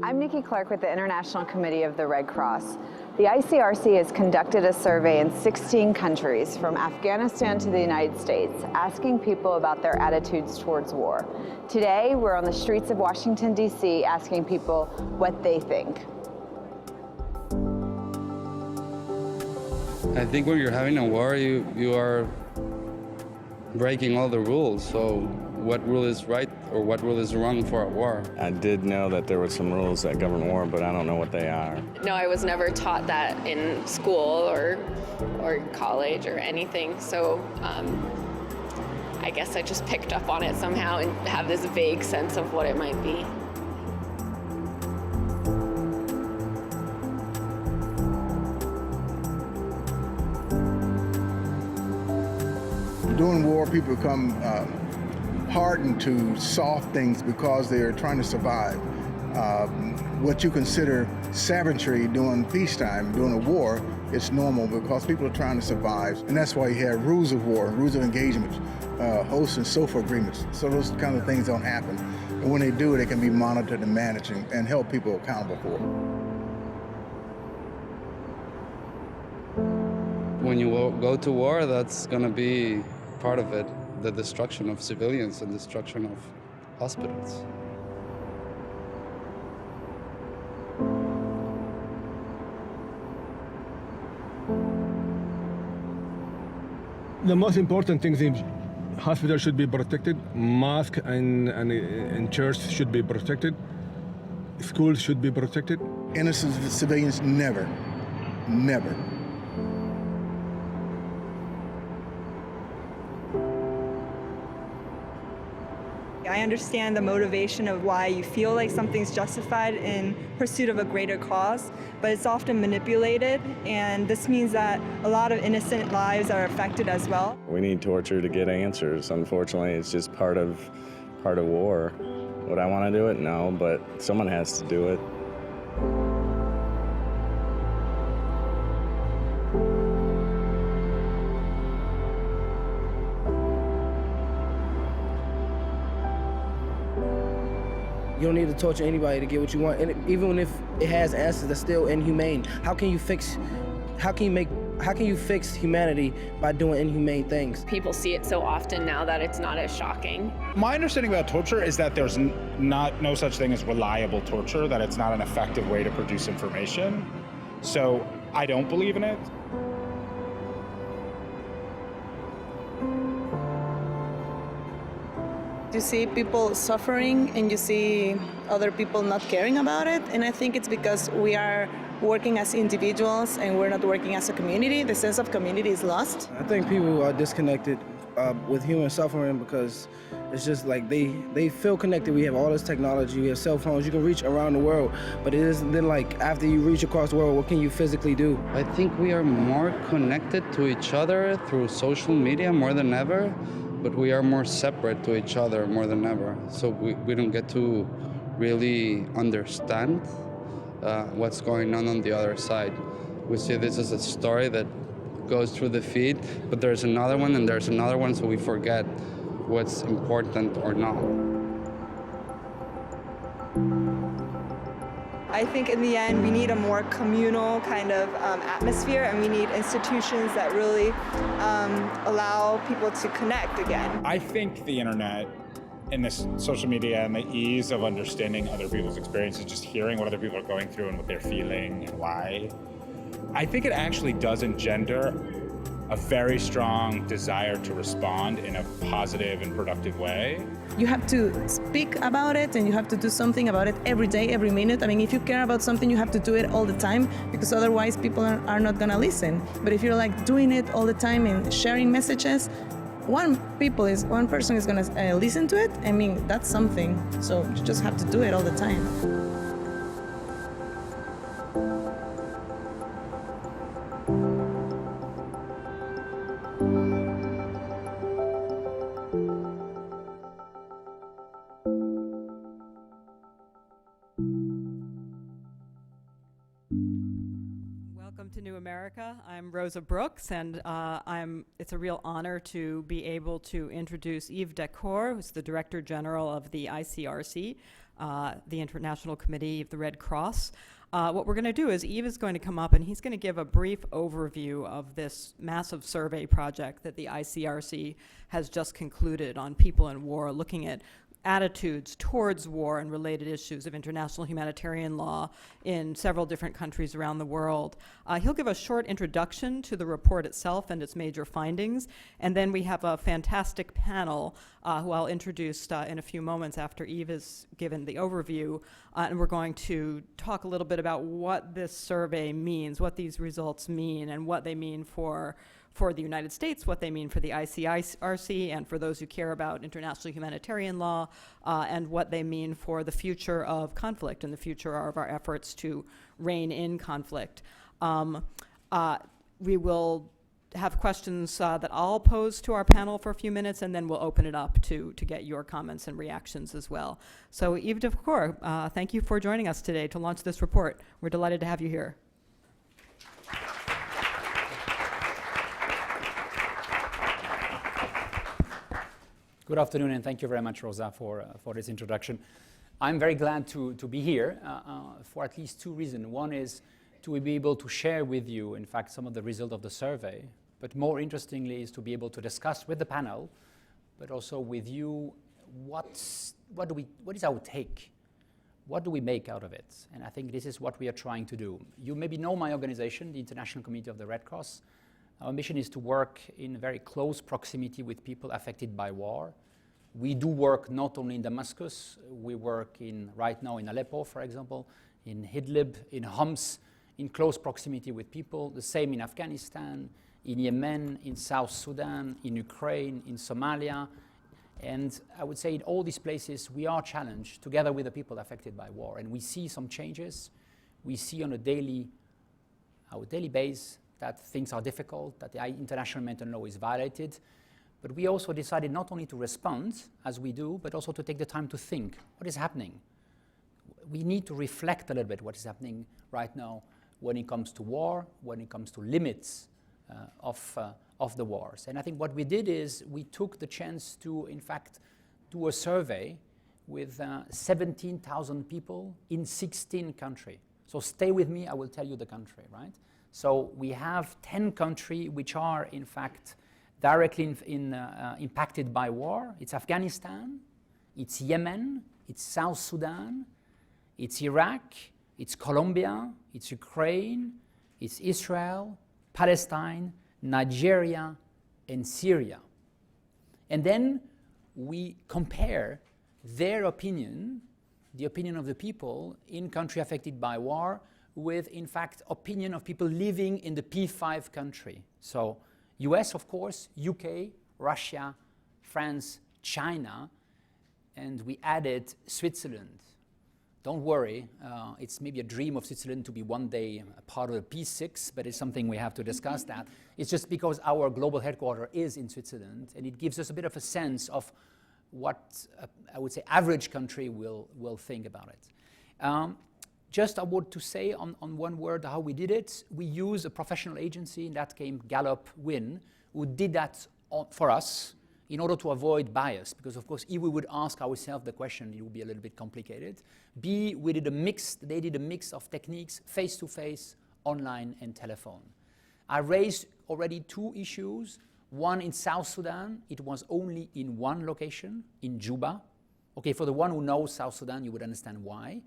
I'm Nikki Clark with the International Committee of the Red Cross. The ICRC has conducted a survey in 16 countries, from Afghanistan to the United States, asking people about their attitudes towards war. Today, we're on the streets of Washington, D.C., asking people what they think. I think when you're having a war, you are breaking all the rules. So what rule is right or what rule is wrong for a war? I did know that there were some rules that govern war, but I don't know what they are. No, I was never taught that in school or college or anything. So I guess I just picked up on it somehow and have this vague sense of what it might be. During war, people become hardened to soft things because they're trying to survive. What you consider savagery during peacetime, during a war, it's normal because people are trying to survive. And that's why you have rules of war, rules of engagement, host and SOFA agreements. So those kind of things don't happen. And when they do, they can be monitored and managed and held people accountable for. When you go to war, that's going to be part of it, the destruction of civilians and destruction of hospitals. The most important things is hospitals should be protected, mosques and churches should be protected, schools should be protected. Innocent civilians never, never. I understand the motivation of why you feel like something's justified in pursuit of a greater cause, but it's often manipulated, and this means that a lot of innocent lives are affected as well. We need torture to get answers. Unfortunately, it's just part of war. Would I want to do it? No, but someone has to do it. You don't need to torture anybody to get what you want, and even if it has answers, that's still inhumane. How can you fix humanity by doing inhumane things? People see it so often now that it's not as shocking. My understanding about torture is that there's no such thing as reliable torture, that it's not an effective way to produce information. So I don't believe in it. You see people suffering and you see other people not caring about it, and I think it's because we are working as individuals and we're not working as a community. The sense of community is lost. I think people are disconnected with human suffering because it's just like they feel connected. We have all this technology, we have cell phones, you can reach around the world, but it isn't then like after you reach across the world, what can you physically do? I think we are more connected to each other through social media more than ever, but we are more separate to each other more than ever. So we don't get to really understand what's going on the other side. We see this as a story that goes through the feed, but there's another one and there's another one, so we forget what's important or not. I think in the end, we need a more communal kind of atmosphere, and we need institutions that really allow people to connect again. I think the internet and this social media and the ease of understanding other people's experiences, just hearing what other people are going through and what they're feeling and why, I think it actually does engender a very strong desire to respond in a positive and productive way. You have to speak about it and you have to do something about it every day, every minute. I mean, if you care about something, you have to do it all the time, because otherwise people are not gonna listen. But if you're like doing it all the time and sharing messages, one person is gonna listen to it. I mean, that's something. So you just have to do it all the time. Welcome to New America. I'm Rosa Brooks, and it's a real honor to be able to introduce Yves Decour, who's the Director General of the ICRC. the International Committee of the Red Cross. What we're going to do is Eve is going to come up and he's going to give a brief overview of this massive survey project that the ICRC has just concluded on people in war, looking at attitudes towards war and related issues of international humanitarian law in several different countries around the world. He'll give a short introduction to the report itself and its major findings, and then we have a fantastic panel who I'll introduce in a few moments after Eve has given the overview, and we're going to talk a little bit about what this survey means, what these results mean, and what they mean for the United States, what they mean for the ICRC, and for those who care about international humanitarian law, and what they mean for the future of conflict and the future of our efforts to rein in conflict. We will have questions that I'll pose to our panel for a few minutes, and then we'll open it up to get your comments and reactions as well. So Yves Decour, thank you for joining us today to launch this report. We're delighted to have you here. Good afternoon, and thank you very much, Rosa, for this introduction. I'm very glad to be here for at least two reasons. One is to be able to share with you, in fact, some of the result of the survey, but more interestingly is to be able to discuss with the panel, but also with you, what is our take? What do we make out of it? And I think this is what we are trying to do. You maybe know my organization, the International Committee of the Red Cross. Our mission is to work in very close proximity with people affected by war. We do work not only in Damascus, we work right now in Aleppo, for example, in Idlib, in Homs, in close proximity with people. The same in Afghanistan, in Yemen, in South Sudan, in Ukraine, in Somalia. And I would say in all these places, we are challenged together with the people affected by war. And we see some changes. We see on our daily basis that things are difficult, that the international humanitarian law is violated. But we also decided not only to respond, as we do, but also to take the time to think, what is happening? We need to reflect a little bit what is happening right now when it comes to war, when it comes to limits of the wars. And I think what we did is we took the chance to, in fact, do a survey with 17,000 people in 16 countries. So stay with me, I will tell you the country, right? So we have 10 countries which are, in fact, directly impacted by war. It's Afghanistan, it's Yemen, it's South Sudan, it's Iraq, it's Colombia, it's Ukraine, it's Israel, Palestine, Nigeria, and Syria. And then we compare their opinion, the opinion of the people in country affected by war, with, in fact, opinion of people living in the P5 country. So US, of course, UK, Russia, France, China, and we added Switzerland. Don't worry, it's maybe a dream of Switzerland to be one day a part of the P6, but it's something we have to discuss that. It's just because our global headquarters is in Switzerland, and it gives us a bit of a sense of what I would say average country will think about it. Just I want to say on one word how we did it. We used a professional agency, in that came Gallup Win, who did that for us in order to avoid bias, because of course if we would ask ourselves the question, it would be a little bit complicated. B, they did a mix of techniques, face-to-face, online, and telephone. I raised already two issues. One in South Sudan, it was only in one location, in Juba. Okay, for the one who knows South Sudan, you would understand why.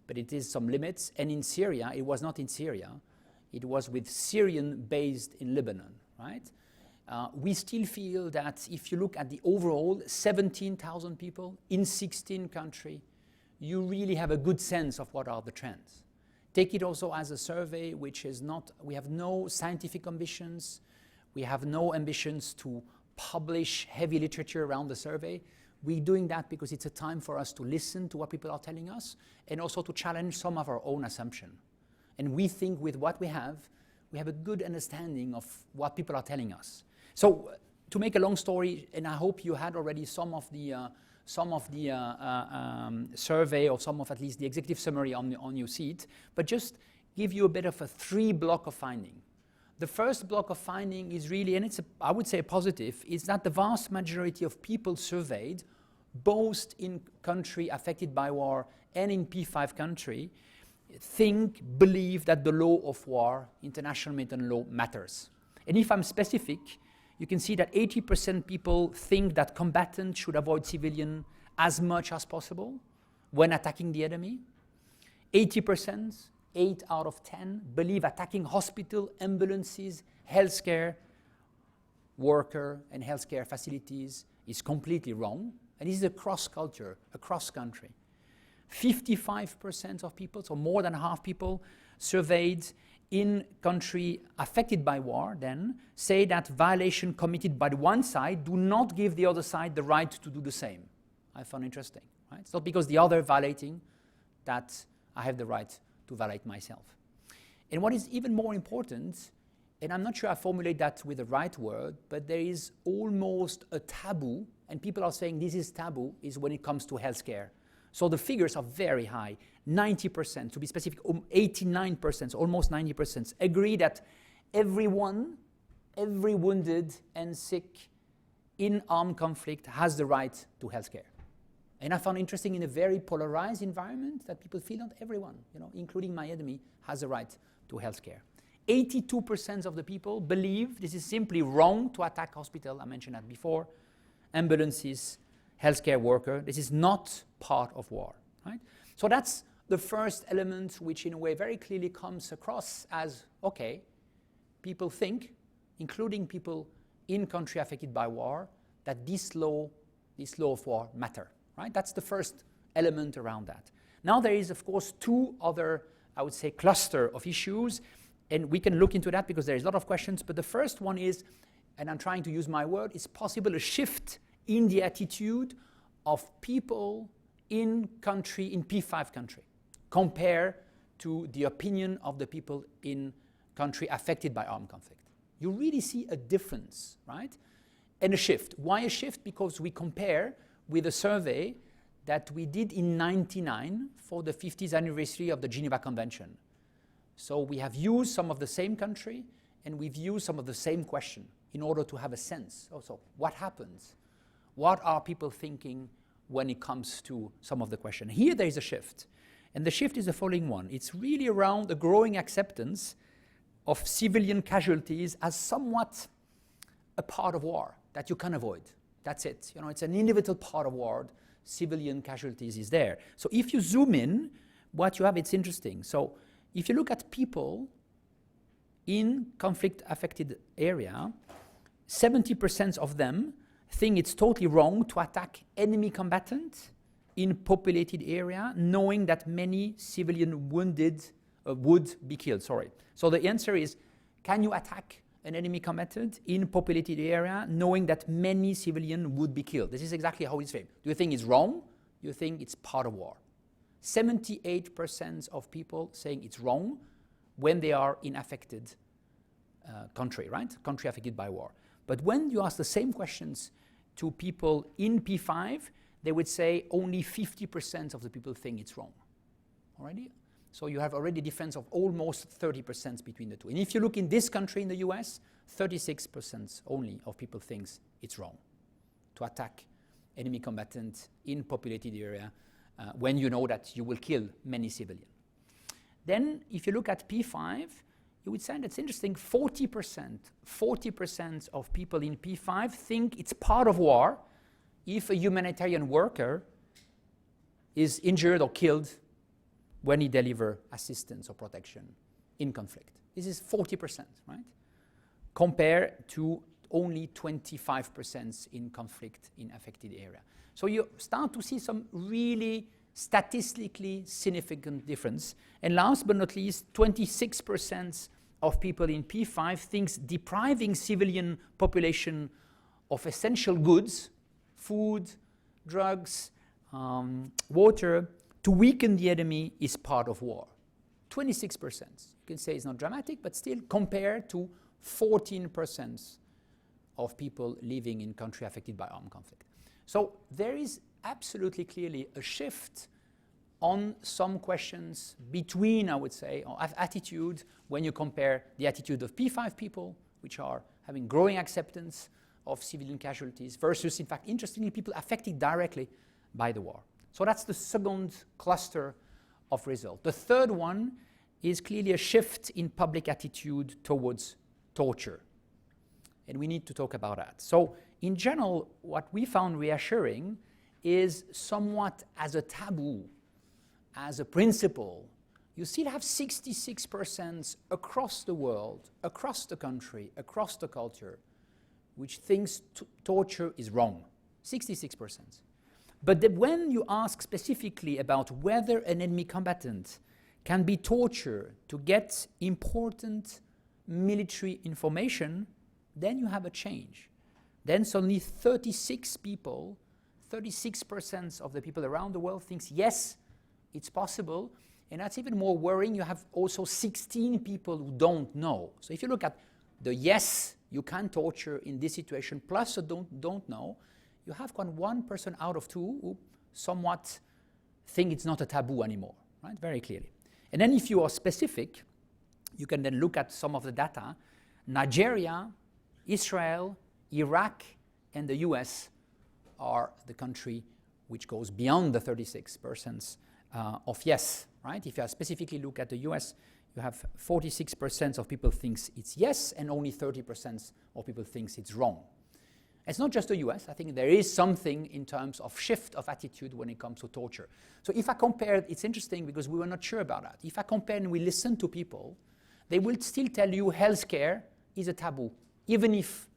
But it is some limits. And in Syria, it was not in Syria. It was with Syrian based in Lebanon, right? We still feel that if you look at the overall 17,000 people in 16 countries, you really have a good sense of what are the trends. Take it also as a survey which is not, we have no scientific ambitions. We have no ambitions to publish heavy literature around the survey. We're doing that because it's a time for us to listen to what people are telling us and also to challenge some of our own assumption. And we think with what we have a good understanding of what people are telling us. So to make a long story, and I hope you had already some of the survey or some of at least the executive summary on your seat, but just give you a bit of a 3 block of finding. The first block of finding is really, and it's I would say a positive, is that the vast majority of people surveyed both in country affected by war and in P5 country, believe that the law of war, international humanitarian law, matters. And if I'm specific, you can see that 80% people think that combatants should avoid civilian as much as possible when attacking the enemy. 80%, 8 out of 10, believe attacking hospital, ambulances, healthcare worker and healthcare facilities is completely wrong. And this is across culture, across country. 55% of people, so more than half people surveyed in country affected by war then say that violation committed by the one side do not give the other side the right to do the same. I found interesting, right? It's not because the other violating that I have the right to violate myself. And what is even more important, and I'm not sure I formulate that with the right word, but there is almost a taboo, and people are saying this is taboo, is when it comes to healthcare. So the figures are very high. 90%, to be specific, 89%, almost 90%, agree that everyone, every wounded and sick in armed conflict has the right to healthcare. And I found interesting in a very polarized environment that people feel not everyone, including my enemy, has a right to healthcare. 82% of the people believe this is simply wrong to attack hospital. I mentioned that before. Ambulances, healthcare worker. This is not part of war, right? So that's the first element which in a way very clearly comes across as, okay, people think, including people in country affected by war, that this law of war matter, right? That's the first element around that. Now there is, of course, two other, I would say, cluster of issues, and we can look into that because there is a lot of questions, but the first one is, and I'm trying to use my word, is possible a shift in the attitude of people in country, in P5 country, compared to the opinion of the people in country affected by armed conflict. You really see a difference, right? And a shift. Why a shift? Because we compare with a survey that we did in 1999 for the 50th anniversary of the Geneva Convention. So we have used some of the same country and we've used some of the same question in order to have a sense. Also, what happens? What are people thinking when it comes to some of the question? Here there is a shift. And the shift is the following one. It's really around the growing acceptance of civilian casualties as somewhat a part of war that you can avoid. That's it. It's an inevitable part of war. Civilian casualties is there. So if you zoom in, what you have, it's interesting. So if you look at people in conflict-affected area, 70% of them think it's totally wrong to attack enemy combatants in populated area, knowing that many civilian wounded would be killed. So the answer is, can you attack an enemy combatant in populated area, knowing that many civilians would be killed? This is exactly how it's framed. Do you think it's wrong? Do you think it's part of war? 78% of people saying it's wrong when they are in affected country, right? Country affected by war. But when you ask the same questions to people in P5, they would say only 50% of the people think it's wrong already. So you have already a difference of almost 30% between the two. And if you look in this country, in the US, 36% only of people thinks it's wrong to attack enemy combatants in populated area when you know that you will kill many civilians. Then if you look at P5, you would say that's interesting, 40% of people in P5 think it's part of war if a humanitarian worker is injured or killed when he delivers assistance or protection in conflict. This is 40%, right? Compared to only 25% in conflict in affected area. So you start to see some really statistically significant difference. And last but not least, 26% of people in P5 thinks depriving civilian population of essential goods, food, drugs, water, to weaken the enemy is part of war. 26%. You can say it's not dramatic, but still compared to 14% of people living in country affected by armed conflict. So there is absolutely clearly a shift on some questions between, I would say, or attitude when you compare the attitude of P5 people, which are having growing acceptance of civilian casualties versus, in fact, interestingly, people affected directly by the war. So that's the second cluster of result. The third one is clearly a shift in public attitude towards torture. And we need to talk about that. So in general, what we found reassuring is somewhat as a taboo, as a principle, you still have 66% across the world, across the country, across the culture, which thinks torture is wrong, 66%. But when you ask specifically about whether an enemy combatant can be tortured to get important military information, then you have a change. Then suddenly 36% of the people around the world thinks, yes, it's possible. And that's even more worrying. You have also 16 people who don't know. So if you look at the yes, you can torture in this situation, plus a don't know, you have 1 person out of 2 who somewhat think it's not a taboo anymore, right? Very clearly. And then if you are specific, you can then look at some of the data. Nigeria, Israel, Iraq, and the US are the country which goes beyond the 36% of yes, right? If you specifically look at the US, you have 46% of people thinks it's yes, and only 30% of people thinks it's wrong. It's not just the US. I think there is something in terms of shift of attitude when it comes to torture. So if I compare, it's interesting because we were not sure about that. If I compare and we listen to people, they will still tell you healthcare is a taboo, even if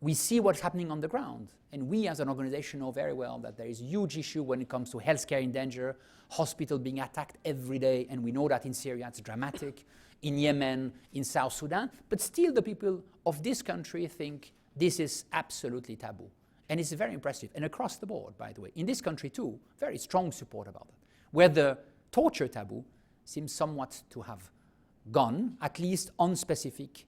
we see what's happening on the ground. And we as an organization know very well that there is a huge issue when it comes to healthcare in danger, hospital being attacked every day, and we know that in Syria it's dramatic, in Yemen, in South Sudan, but still the people of this country think this is absolutely taboo. And it's very impressive. And across the board, by the way, in this country too, very strong support about it. Where the torture taboo seems somewhat to have gone, at least on specific,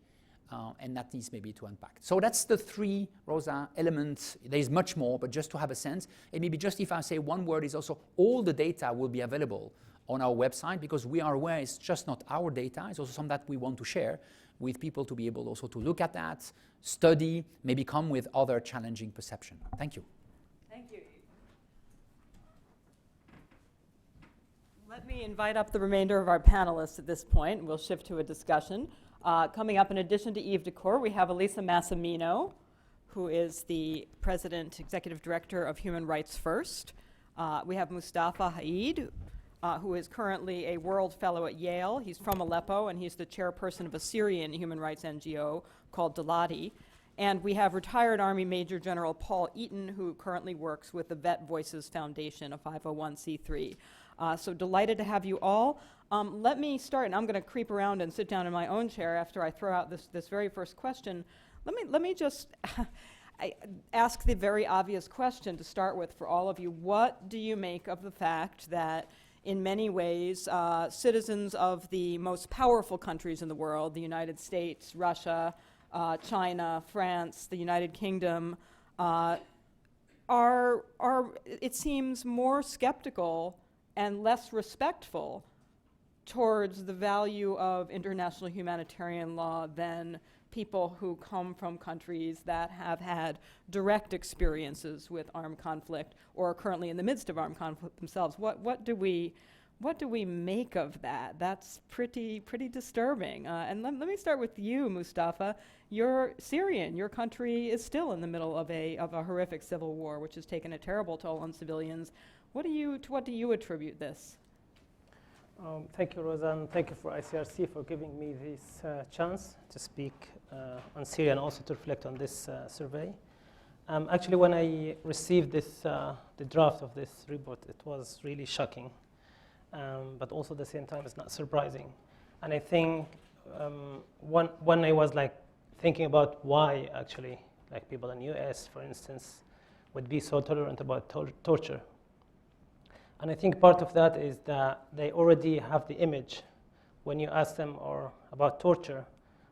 and that needs maybe to unpack. So that's the 3, Rosa, elements. There is much more, but just to have a sense, and maybe just if I say one word is also all the data will be available on our website, because we are aware it's just not our data, it's also some that we want to share with people to be able also to look at that, study, maybe come with other challenging perception. Thank you. Thank you. Let me invite up the remainder of our panelists at this point, and we'll shift to a discussion. Coming up, in addition to Yves Decour, we have Elisa Massimino, who is the President, Executive Director of Human Rights First. We have Mustafa Haid, who is currently a World Fellow at Yale. He's from Aleppo, and he's the chairperson of a Syrian human rights NGO called Daladi. And we have retired Army Major General Paul Eaton, who currently works with the Vet Voices Foundation, a 501c3. So delighted to have you all. Let me start, and I'm going to creep around and sit down in my own chair after I throw out this very first question. Let me just ask the very obvious question to start with for all of you. What do you make of the fact that in many ways citizens of the most powerful countries in the world, the United States, Russia, China, France, the United Kingdom, are, it seems, more skeptical and less respectful towards the value of international humanitarian law than people who come from countries that have had direct experiences with armed conflict or are currently in the midst of armed conflict themselves? What do we make of that? That's pretty disturbing. And let me start with you, Mustafa. You're Syrian. Your country is still in the middle of a horrific civil war, which has taken a terrible toll on civilians. To what do you attribute this? Thank you, Rosa, and thank you for ICRC for giving me this chance to speak on Syria and also to reflect on this survey. Actually, when I received the draft of this report, it was really shocking, but also at the same time, it's not surprising. And I think when I was thinking about why actually, people in US, for instance, would be so tolerant about torture. And I think part of that is that they already have the image. When you ask them about torture,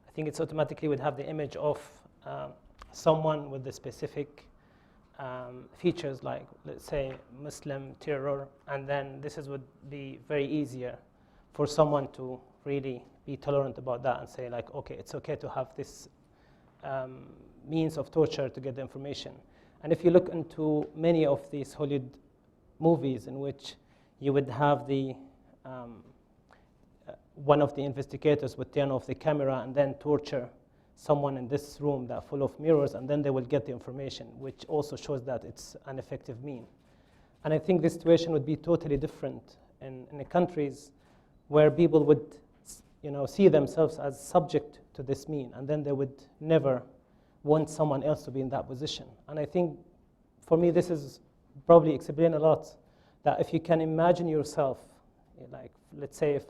I think it's automatically would have the image of someone with the specific features, like, let's say, Muslim terror, and then would be very easier for someone to really be tolerant about that and say, okay, it's okay to have this means of torture to get the information. And if you look into many of these Hollywood movies in which you would have the one of the investigators would turn off the camera and then torture someone in this room that full of mirrors, and then they will get the information, which also shows that it's an effective mean. And I think this situation would be totally different in the countries where people would see themselves as subject to this mean, and then they would never want someone else to be in that position. And I think, for me, this is probably explain a lot, that if you can imagine yourself, like, let's say if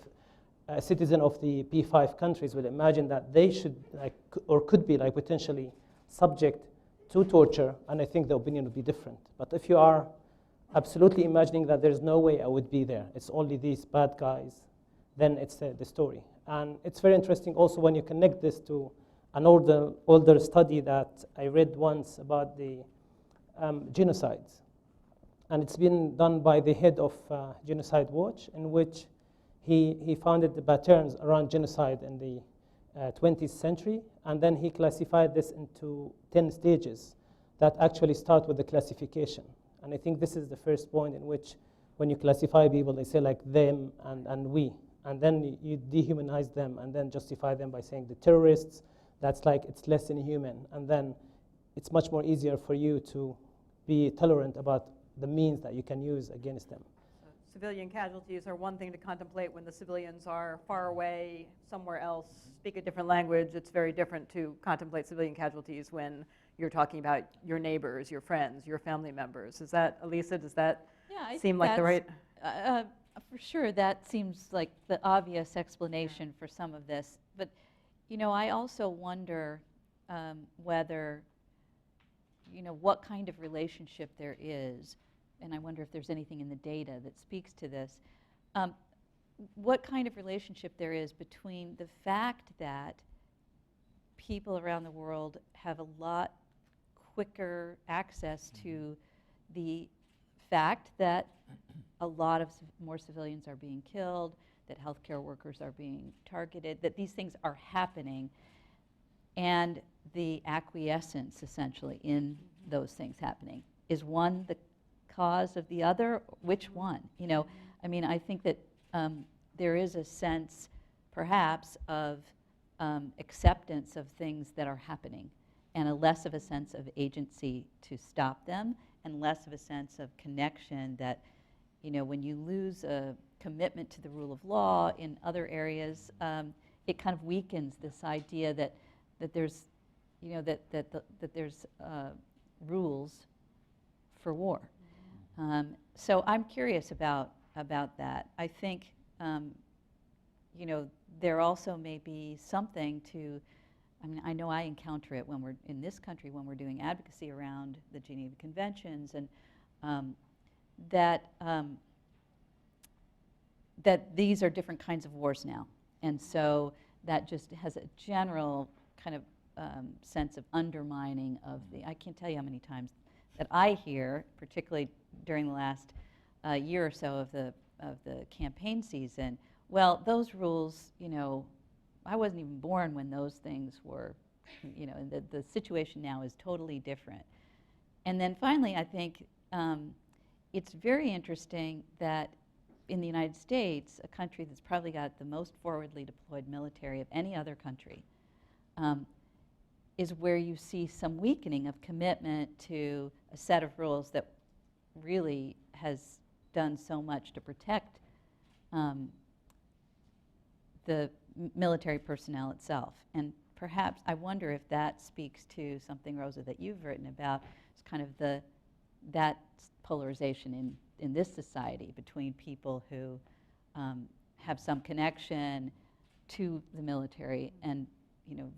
a citizen of the P5 countries would imagine that they should, or could be, potentially subject to torture, and I think the opinion would be different. But if you are absolutely imagining that there's no way I would be there, it's only these bad guys, then it's the story. And it's very interesting also when you connect this to an older study that I read once about the genocides. And it's been done by the head of Genocide Watch, in which he founded the patterns around genocide in the 20th century, and then he classified this into 10 stages that actually start with the classification. And I think this is the first point in which when you classify people, they say like them and we. And then you dehumanize them and then justify them by saying the terrorists, that's like it's less than human. And then it's much more easier for you to be tolerant about the means that you can use against them. Civilian casualties are one thing to contemplate when the civilians are far away, somewhere else, speak a different language. It's very different to contemplate civilian casualties when you're talking about your neighbors, your friends, your family members. Is that, Elisa, does that seem like the right? For sure, that seems like the obvious explanation for some of this. But, I also wonder whether, what kind of relationship there is, and I wonder if there's anything in the data that speaks to this, what kind of relationship there is between the fact that people around the world have a lot quicker access to the fact that a lot of more civilians are being killed, that healthcare workers are being targeted, that these things are happening, and the acquiescence essentially in those things happening. Is one the cause of the other? Which one? I think that there is a sense, perhaps, of acceptance of things that are happening, and a less of a sense of agency to stop them, and less of a sense of connection that, when you lose a commitment to the rule of law in other areas, it kind of weakens this idea that there's, that there's rules for war. So I'm curious about that. I think, there also may be something to, I know I encounter it when we're in this country, when we're doing advocacy around the Geneva Conventions, and that these are different kinds of wars now. And so that just has a general kind of sense of undermining of the, I can't tell you how many times that I hear, particularly during the last year or so of the campaign season, well, those rules, I wasn't even born when those things were, and the situation now is totally different. And then finally, I think it's very interesting that in the United States, a country that's probably got the most forwardly deployed military of any other country, is where you see some weakening of commitment to a set of rules that really has done so much to protect the military personnel itself. And perhaps, I wonder if that speaks to something, Rosa, that you've written about, it's kind of that polarization in this society between people who have some connection to the military and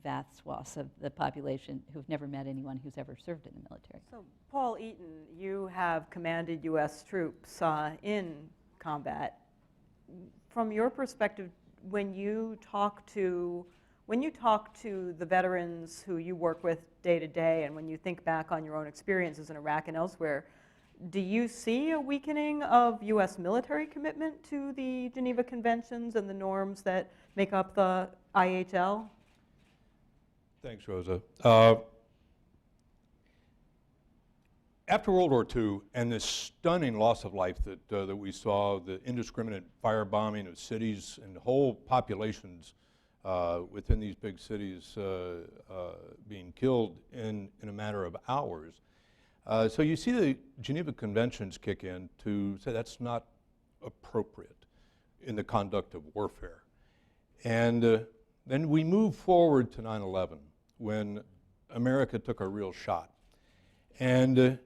vast swaths of the population who've never met anyone who's ever served in the military. So, Paul Eaton, you have commanded U.S. troops in combat. From your perspective, when you talk to the veterans who you work with day to day, and when you think back on your own experiences in Iraq and elsewhere, do you see a weakening of U.S. military commitment to the Geneva Conventions and the norms that make up the IHL? Thanks, Rosa. After World War II and the stunning loss of life that we saw, the indiscriminate firebombing of cities and whole populations within these big cities being killed in a matter of hours. So you see the Geneva Conventions kick in to say that's not appropriate in the conduct of warfare. And then we move forward to 9/11 when America took a real shot. And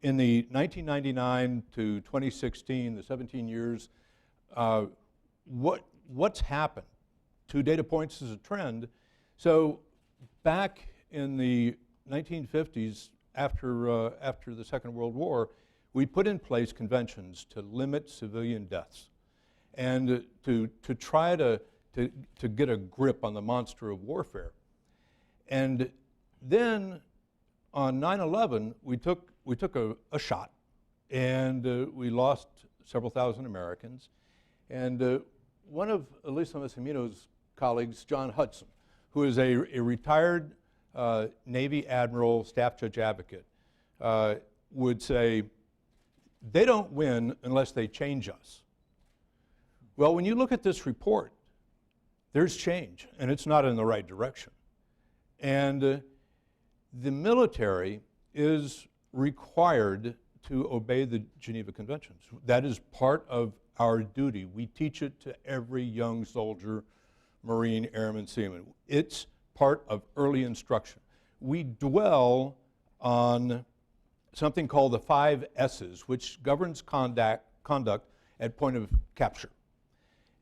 in the 1999 to 2016, the 17 years, what's happened? 2 data points is a trend. So back in the 1950s, after the Second World War, we put in place conventions to limit civilian deaths and to try to get a grip on the monster of warfare. And then on 9/11, we took a shot, and we lost several thousand Americans. And one of Elisa Massimino's colleagues, John Hudson, who is a retired Navy admiral, staff judge advocate, would say, they don't win unless they change us. Well, when you look at this report, there's change, and it's not in the right direction. And the military is required to obey the Geneva Conventions. That is part of our duty. We teach it to every young soldier, Marine, Airman, Seaman. It's part of early instruction. We dwell on something called the 5 S's, which governs conduct at point of capture,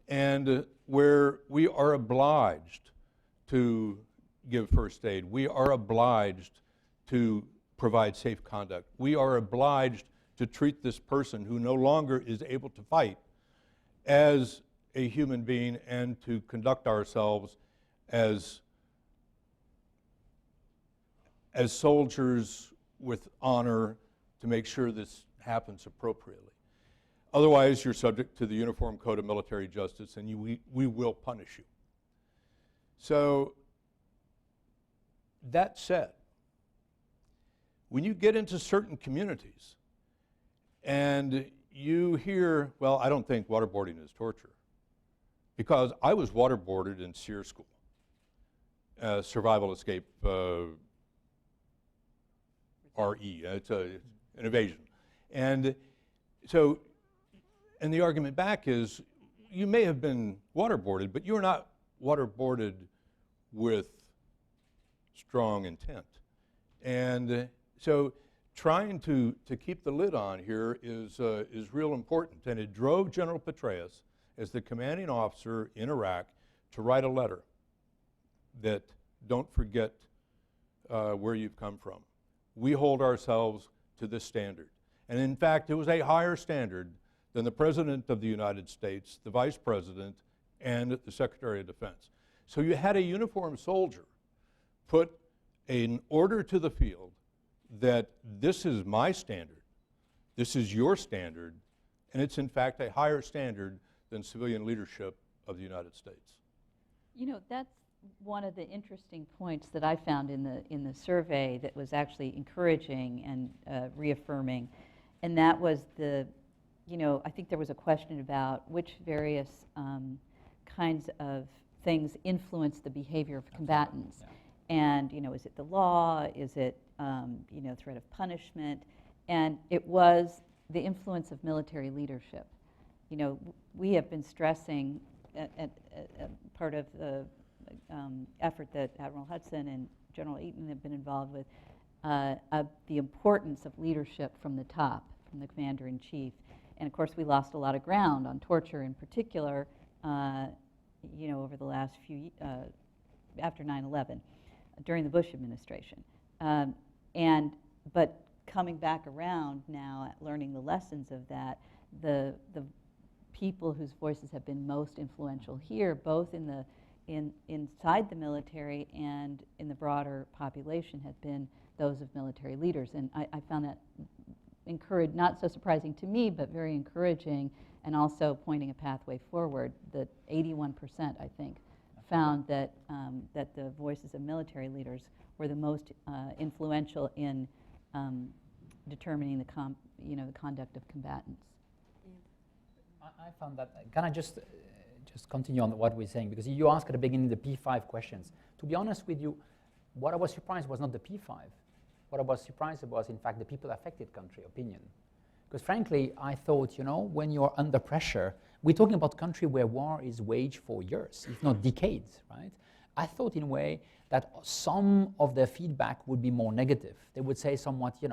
and where we are obliged to give first aid. We are obliged to provide safe conduct. We are obliged to treat this person who no longer is able to fight as a human being and to conduct ourselves as soldiers with honor to make sure this happens appropriately. Otherwise, you're subject to the Uniform Code of Military Justice, and we will punish you. So, that said, when you get into certain communities and you hear, well, I don't think waterboarding is torture, because I was waterboarded in SEER school, survival escape RE, it's an evasion. And so, and the argument back is, you may have been waterboarded, but you're not waterboarded with strong intent. And so trying to keep the lid on here is real important. And it drove General Petraeus, as the commanding officer in Iraq, to write a letter that don't forget where you've come from. We hold ourselves to this standard. And in fact, it was a higher standard than the President of the United States, the Vice President, and the Secretary of Defense. So you had a uniformed soldier put an order to the field that this is my standard, this is your standard, and it's in fact a higher standard than civilian leadership of the United States. You know, that's one of the interesting points that I found in the survey that was actually encouraging and reaffirming, and that was I think there was a question about which various kinds of things influence the behavior of combatants. Yeah. And, is it the law? Is it, threat of punishment? And it was the influence of military leadership. We have been stressing part of the effort that Admiral Hudson and General Eaton have been involved with, the importance of leadership from the top, from the commander-in-chief. And of course, we lost a lot of ground on torture in particular, over the last few, after 9/11, during the Bush administration. But coming back around now, learning the lessons of that, the people whose voices have been most influential here, both inside the military and in the broader population, have been those of military leaders. And I found that not so surprising to me, but very encouraging, and also pointing a pathway forward. That 81%, I think, found that, that the voices of military leaders were the most influential in determining the conduct of combatants. I found that, can I just continue on what we're saying? Because you asked at the beginning the P5 questions. To be honest with you, what I was surprised was not the P5. What I was surprised was, in fact, the people affected country opinion. Because frankly, I thought, when you're under pressure, we're talking about a country where war is waged for years, if not decades, right? I thought in a way that some of their feedback would be more negative. They would say somewhat, do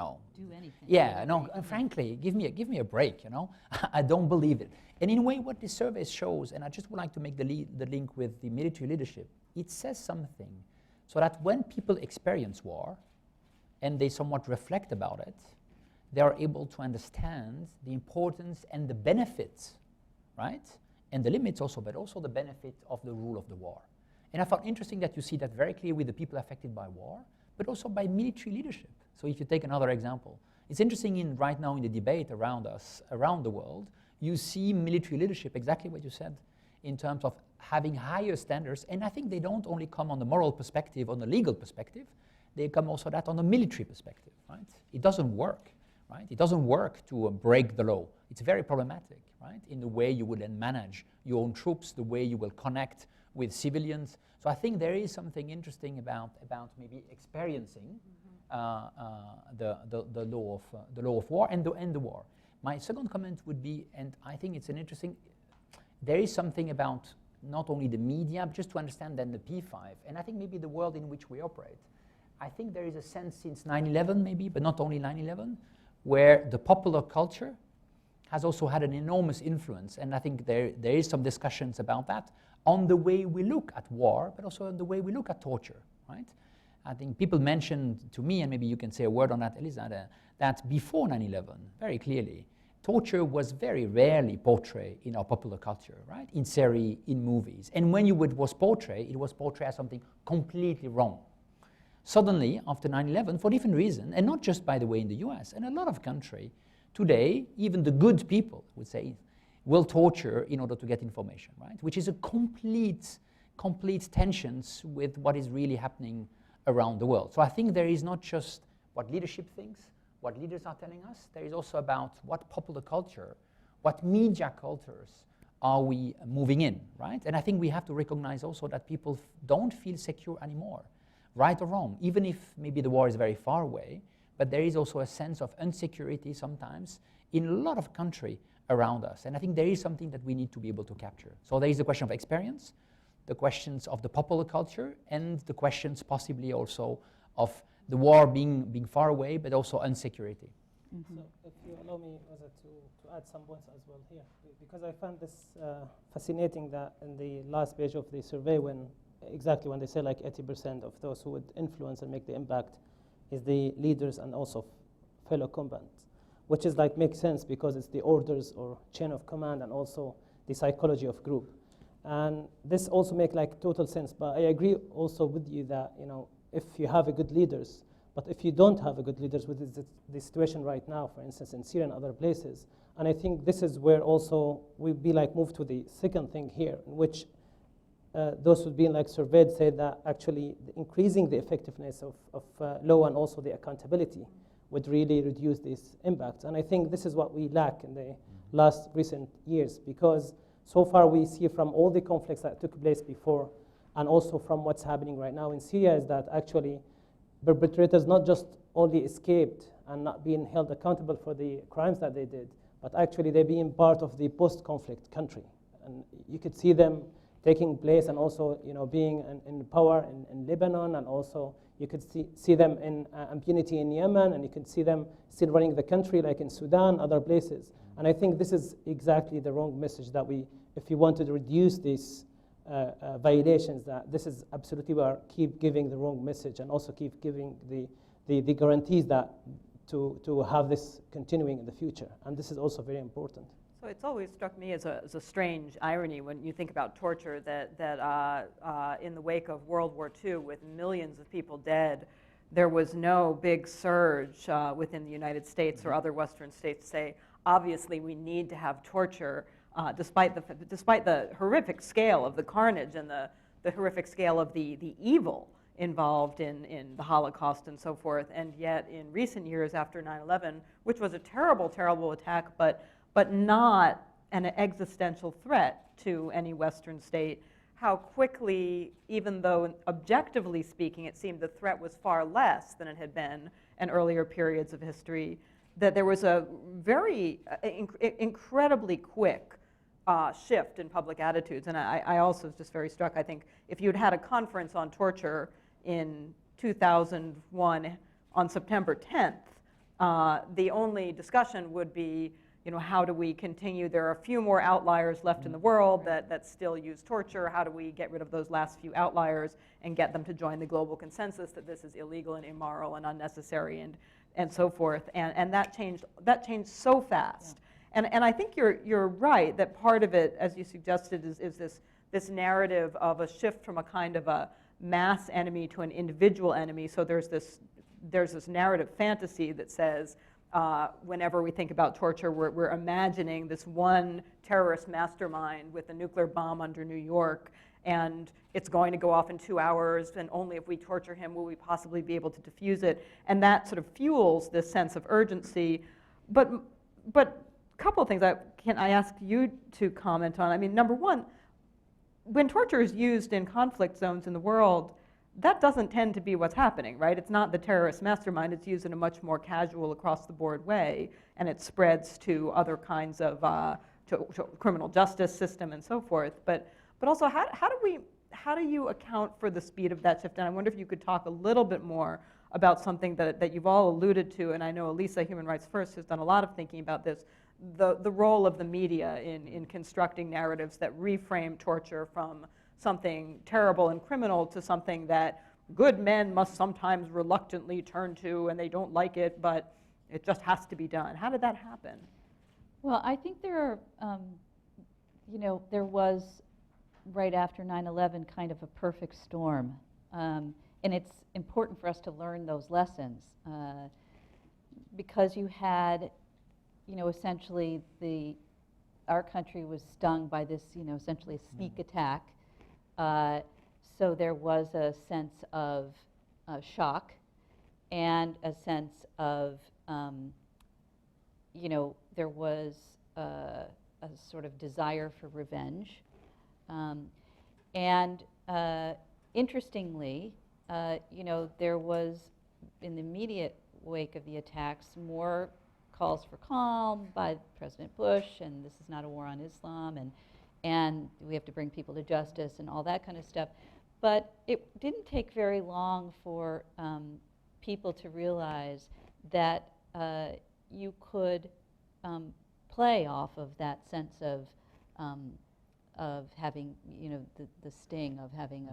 anything. Yeah, no, frankly, give me a break, I don't believe it. And in a way, what this survey shows, and I just would like to make the link with the military leadership, it says something so that when people experience war and they somewhat reflect about it, they are able to understand the importance and the benefits, right? And the limits also, but also the benefit of the rule of the war. And I found interesting that you see that very clearly with the people affected by war, but also by military leadership. So if you take another example, it's interesting right now in the debate around us, around the world, you see military leadership, exactly what you said, in terms of having higher standards. And I think they don't only come on the moral perspective, on the legal perspective, they come also that on the military perspective, right? It doesn't work, right? It doesn't work to break the law. It's very problematic, right? In the way you will then manage your own troops, the way you will connect with civilians. So I think there is something interesting about maybe experiencing the law of war and the war. My second comment would be, and I think it's an interesting, there is something about not only the media, but just to understand then the P5, and I think maybe the world in which we operate. I think there is a sense since 9/11 maybe, but not only 9/11, where the popular culture has also had an enormous influence, and I think there is some discussions about that, on the way we look at war, but also on the way we look at torture, right? I think people mentioned to me, and maybe you can say a word on that, Elisa, that before 9/11, very clearly, torture was very rarely portrayed in our popular culture, right? In series, in movies. And when it was portrayed as something completely wrong. Suddenly, after 9/11, for different reasons, and not just, by the way, in the US, and a lot of countries, today, even the good people, I would say, will torture in order to get information, right? Which is a complete tensions with what is really happening around the world. So I think there is not just what leadership thinks, what leaders are telling us, there is also about what popular culture, what media cultures are we moving in, right? And I think we have to recognize also that people don't feel secure anymore, right or wrong, even if maybe the war is very far away, but there is also a sense of insecurity sometimes in a lot of countries around us. And I think there is something that we need to be able to capture. So there is the question of experience, the questions of the popular culture, and the questions possibly also of the war being far away, but also insecurity. So if you allow me, Rosa, to add some points as well here, because I found this fascinating that in the last page of the survey, when they say like 80% of those who would influence and make the impact is the leaders and also fellow combatants, which is like makes sense because it's the orders or chain of command and also the psychology of group. And this also makes like total sense. But I agree also with you that, if you have a good leaders, but if you don't have a good leaders, which is the situation right now, for instance, in Syria and other places, and I think this is where also we'd be like moved to the second thing here, in which those who've been like surveyed say that actually increasing the effectiveness of law and also the accountability would really reduce these impacts. And I think this is what we lack in the last recent years, because so far we see from all the conflicts that took place before and also from what's happening right now in Syria is that actually perpetrators not just only escaped and not being held accountable for the crimes that they did, but actually they being part of the post-conflict country. And you could see them taking place and also being in power in Lebanon, and also you could see them in impunity in Yemen, and you could see them still running the country like in Sudan, other places. And I think this is exactly the wrong message that if you wanted to reduce these violations, that this is absolutely keep giving the wrong message and also keep giving the guarantees that to have this continuing in the future. And this is also very important. So it's always struck me as a strange irony when you think about torture that in the wake of World War II, with millions of people dead, there was no big surge within the United States or other Western states to say, obviously we need to have torture, despite the horrific scale of the carnage and the horrific scale of the evil involved in the Holocaust and so forth. And yet in recent years after 9/11, which was a terrible, terrible attack, but not an existential threat to any Western state, how quickly, even though objectively speaking it seemed the threat was far less than it had been in earlier periods of history, that there was a very incredibly quick shift in public attitudes. And I also was just very struck. I think if you had had a conference on torture in 2001 on September 10th, the only discussion would be, how do we continue? There are a few more outliers left in the world that still use torture. How do we get rid of those last few outliers and get them to join the global consensus that this is illegal and immoral and unnecessary and so forth? And that changed so fast. Yeah. And I think you're right that part of it, as you suggested, is this narrative of a shift from a kind of a mass enemy to an individual enemy. So there's this narrative fantasy that says, whenever we think about torture, we're imagining this one terrorist mastermind with a nuclear bomb under New York, and it's going to go off in 2 hours, and only if we torture him will we possibly be able to defuse it. And that sort of fuels this sense of urgency. But a couple of things I ask you to comment on. I mean, number one, when torture is used in conflict zones in the world, that doesn't tend to be what's happening, right? It's not the terrorist mastermind. It's used in a much more casual, across-the-board way, and it spreads to other kinds of to criminal justice system and so forth. But also, how do you account for the speed of that shift? And I wonder if you could talk a little bit more about something that you've all alluded to, and I know Elisa, Human Rights First, has done a lot of thinking about this, the role of the media in constructing narratives that reframe torture from something terrible and criminal to something that good men must sometimes reluctantly turn to, and they don't like it, but it just has to be done. How did that happen? Well, I think there are, there was, right after 9/11, kind of a perfect storm. And it's important for us to learn those lessons because you had, essentially our country was stung by this, essentially a sneak attack. So there was a sense of shock and a sense of, there was a sort of desire for revenge. Interestingly, there was, in the immediate wake of the attacks, more calls for calm by President Bush, and this is not a war on Islam, and we have to bring people to justice and all that kind of stuff. But it didn't take very long for people to realize that you could play off of that sense of having, the sting of having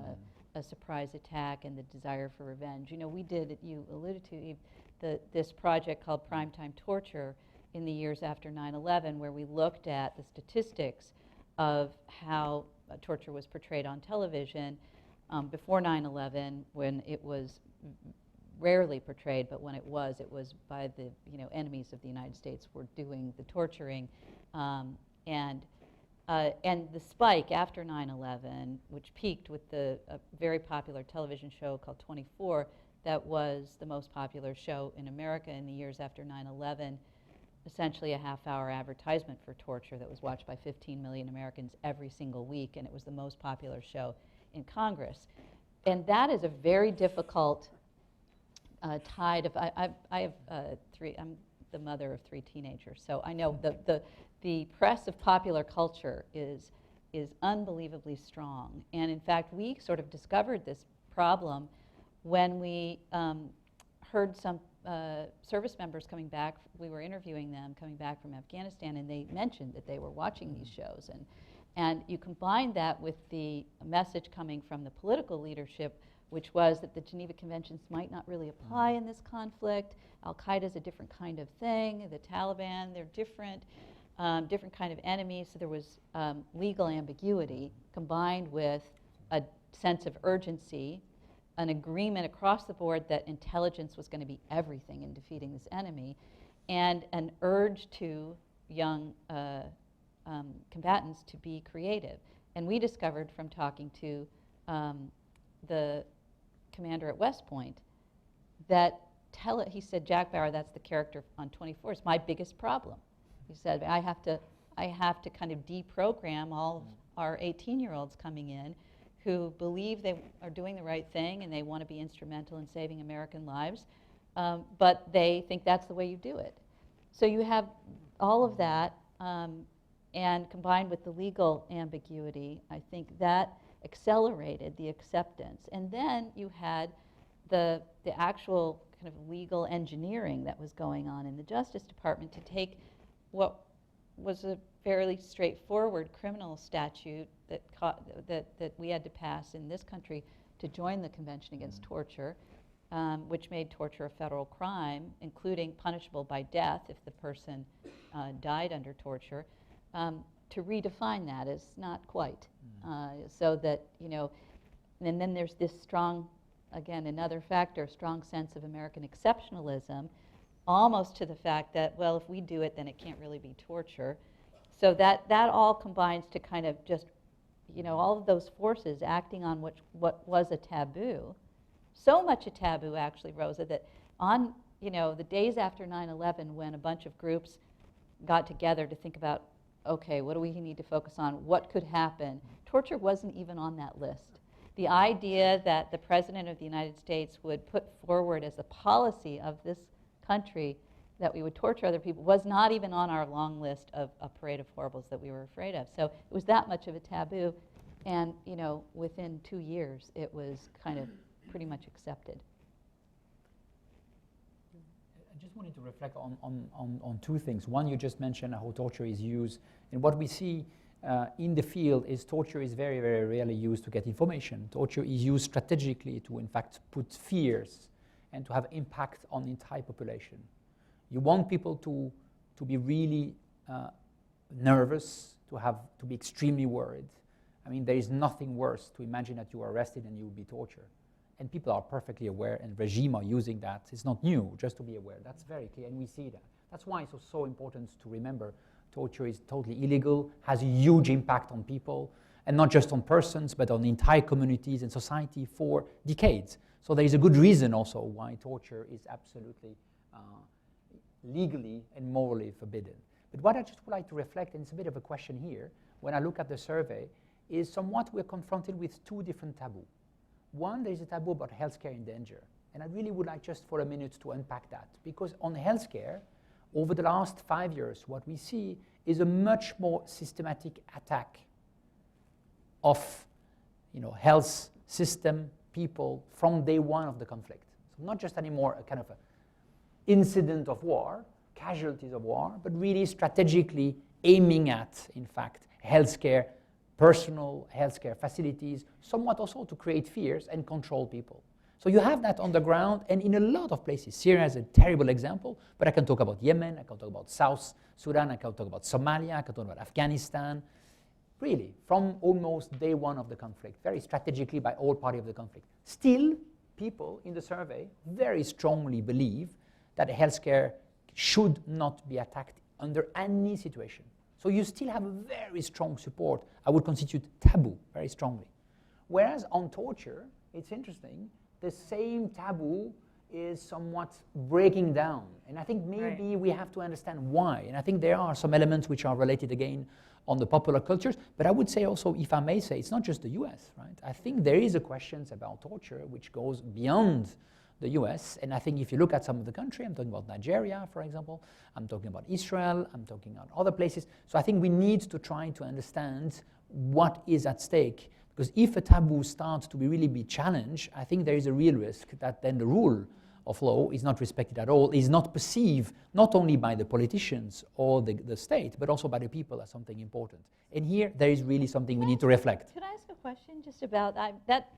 a surprise attack and the desire for revenge. We did, you alluded to, Eve, this project called Primetime Torture in the years after 9/11, where we looked at the statistics of how torture was portrayed on television before 9/11, when it was rarely portrayed, but when it was by the enemies of the United States were doing the torturing, and the spike after 9/11, which peaked with a very popular television show called 24, that was the most popular show in America in the years after 9/11. Essentially a half-hour advertisement for torture that was watched by 15 million Americans every single week, and it was the most popular show in Congress. And that is a very difficult tide of, I have three, I'm the mother of 3 teenagers, so I know the press of popular culture is unbelievably strong. And in fact, we sort of discovered this problem when we heard some service members coming back. We were interviewing them coming back from Afghanistan, and they mentioned that they were watching these shows. And you combine that with the message coming from the political leadership, which was that the Geneva Conventions might not really apply in this conflict. Al-Qaeda is a different kind of thing. The Taliban, they're different kind of enemies. So there was legal ambiguity combined with a sense of urgency, an agreement across the board that intelligence was going to be everything in defeating this enemy, and an urge to young combatants to be creative. And we discovered from talking to the commander at West Point, that he said, Jack Bauer, that's the character on 24, is my biggest problem. He said, I have to kind of deprogram all of our 18-year-olds coming in who believe they are doing the right thing and they want to be instrumental in saving American lives, but they think that's the way you do it. So you have all of that, and combined with the legal ambiguity, I think that accelerated the acceptance. And then you had the actual kind of legal engineering that was going on in the Justice Department to take what was a fairly straightforward criminal statute that we had to pass in this country to join the Convention Against Torture, which made torture a federal crime, including punishable by death if the person died under torture, to redefine that as not quite. So that, and then there's this strong, again, another factor, strong sense of American exceptionalism, almost to the fact that, well, if we do it, then it can't really be torture. So that all combines to kind of just, all of those forces acting on what was a taboo. So much a taboo, actually, Rosa, that on, the days after 9/11, when a bunch of groups got together to think about, okay, what do we need to focus on? What could happen? Torture wasn't even on that list. The idea that the President of the United States would put forward as a policy of this country that we would torture other people was not even on our long list of a parade of horribles that we were afraid of. So it was that much of a taboo, and within 2 years, it was kind of pretty much accepted. I just wanted to reflect on two things. One, you just mentioned how torture is used, and what we see in the field is torture is very, very rarely used to get information. Torture is used strategically to, in fact, put fears and to have impact on the entire population. You want people to be really nervous, to be extremely worried. I mean, there is nothing worse to imagine that you are arrested and you will be tortured. And people are perfectly aware, and regimes are using that. It's not new, just to be aware. That's very clear, and we see that. That's why it's so important to remember torture is totally illegal, has a huge impact on people, and not just on persons, but on entire communities and society for decades. So there is a good reason also why torture is absolutely legally and morally forbidden. But what I just would like to reflect, and it's a bit of a question here, when I look at the survey, is somewhat we're confronted with two different taboos. One, there is a taboo about healthcare in danger. And I really would like just for a minute to unpack that. Because on healthcare, over the last 5 years, what we see is a much more systematic attack of health system, people, from day one of the conflict. So not just anymore a kind of a incident of war, casualties of war, but really strategically aiming at, in fact, healthcare, personal healthcare facilities, somewhat also to create fears and control people. So you have that on the ground, and in a lot of places. Syria is a terrible example, but I can talk about Yemen, I can talk about South Sudan, I can talk about Somalia, I can talk about Afghanistan. Really, from almost day one of the conflict, very strategically by all parties of the conflict. Still, people in the survey very strongly believe that healthcare should not be attacked under any situation. So you still have a very strong support. I would constitute taboo very strongly. Whereas on torture, it's interesting, the same taboo is somewhat breaking down. And I think maybe we have to understand why. And I think there are some elements which are related again on the popular cultures. But I would say also, if I may say, it's not just the US, right? I think there is a question about torture which goes beyond the US. And I think if you look at some of the country, I'm talking about Nigeria, for example, I'm talking about Israel, I'm talking about other places. So I think we need to try to understand what is at stake. Because if a taboo starts to really be challenged, I think there is a real risk that then the rule of law is not respected at all, is not perceived not only by the politicians or the state, but also by the people as something important. And here, there is really something we need to reflect. Could I ask a question just about that?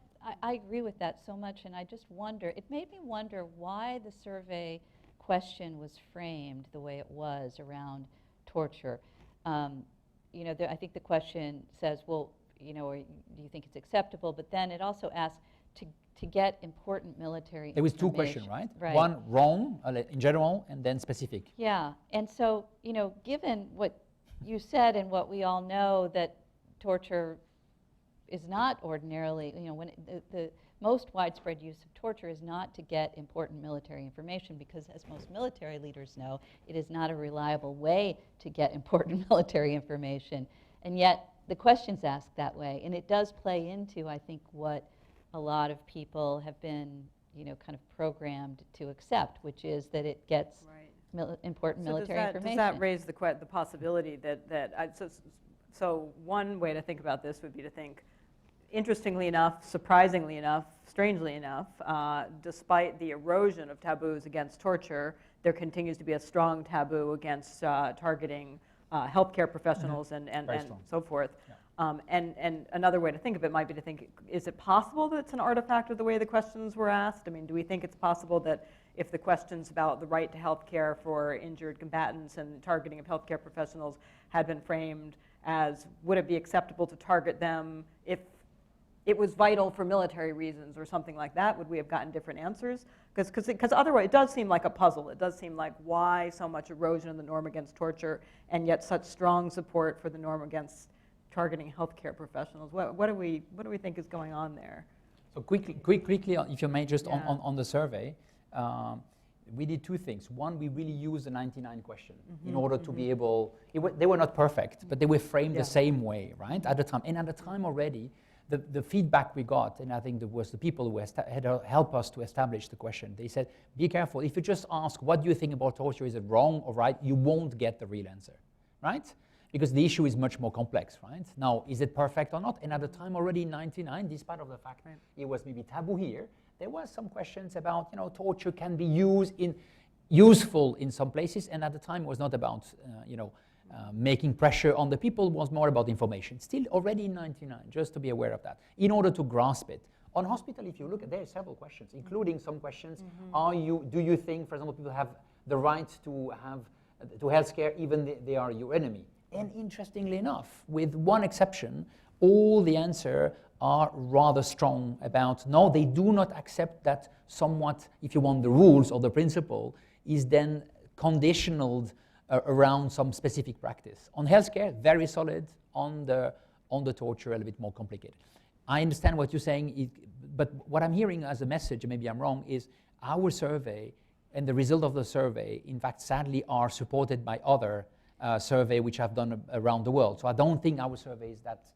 I agree with that so much, and I just wonder, it made me wonder why the survey question was framed the way it was around torture. I think the question says, well, or do you think it's acceptable? But then it also asks to get important military There was two questions, right? One, wrong, in general, and then specific. Yeah, and so, given what you said and what we all know, that torture is not ordinarily, when the most widespread use of torture is not to get important military information, because as most military leaders know, it is not a reliable way to get important military information. And yet the question's asked that way, and it does play into, I think, what a lot of people have been, kind of programmed to accept, which is that it gets important military information. Does that raise the possibility that so one way to think about this would be to think, interestingly enough, surprisingly enough, strangely enough, despite the erosion of taboos against torture, there continues to be a strong taboo against targeting healthcare professionals and so forth. Yeah. And another way to think of it might be to think, is it possible that it's an artifact of the way the questions were asked? I mean, do we think it's possible that if the questions about the right to health care for injured combatants and targeting of healthcare professionals had been framed as, would it be acceptable to target them if it was vital for military reasons or something like that, would we have gotten different answers? Because otherwise it does seem like a puzzle. It does seem like, why so much erosion of the norm against torture and yet such strong support for the norm against targeting healthcare professionals? What do we think is going on there? So quickly, if you may, just on the survey, we did two things. One, we really used the 99 question in order to be able, they were not perfect, but they were framed the same way, right, at the time. And at the time already, the feedback we got, and I think it was the people who had helped us to establish the question, they said, be careful. If you just ask, what do you think about torture, is it wrong or right, you won't get the real answer, right? Because the issue is much more complex, right? Now, is it perfect or not? And at the time already in 99, despite of the fact it was maybe taboo here, there were some questions about, torture can be useful in some places, and at the time it was not about, making pressure on the people, was more about information. Still already in 99, just to be aware of that, in order to grasp it. On hospital, if you look at, there are several questions, including some questions, do you think, for example, people have the right to health care even they are your enemy? And interestingly enough, with one exception, all the answer are rather strong about, no, they do not accept that somewhat, if you want, the rules or the principle is then conditioned around some specific practice. On healthcare, very solid. On the torture, a little bit more complicated. I understand what you're saying, but what I'm hearing as a message, and maybe I'm wrong, is our survey and the result of the survey, in fact, sadly, are supported by other survey which I've done around the world. So I don't think our surveys that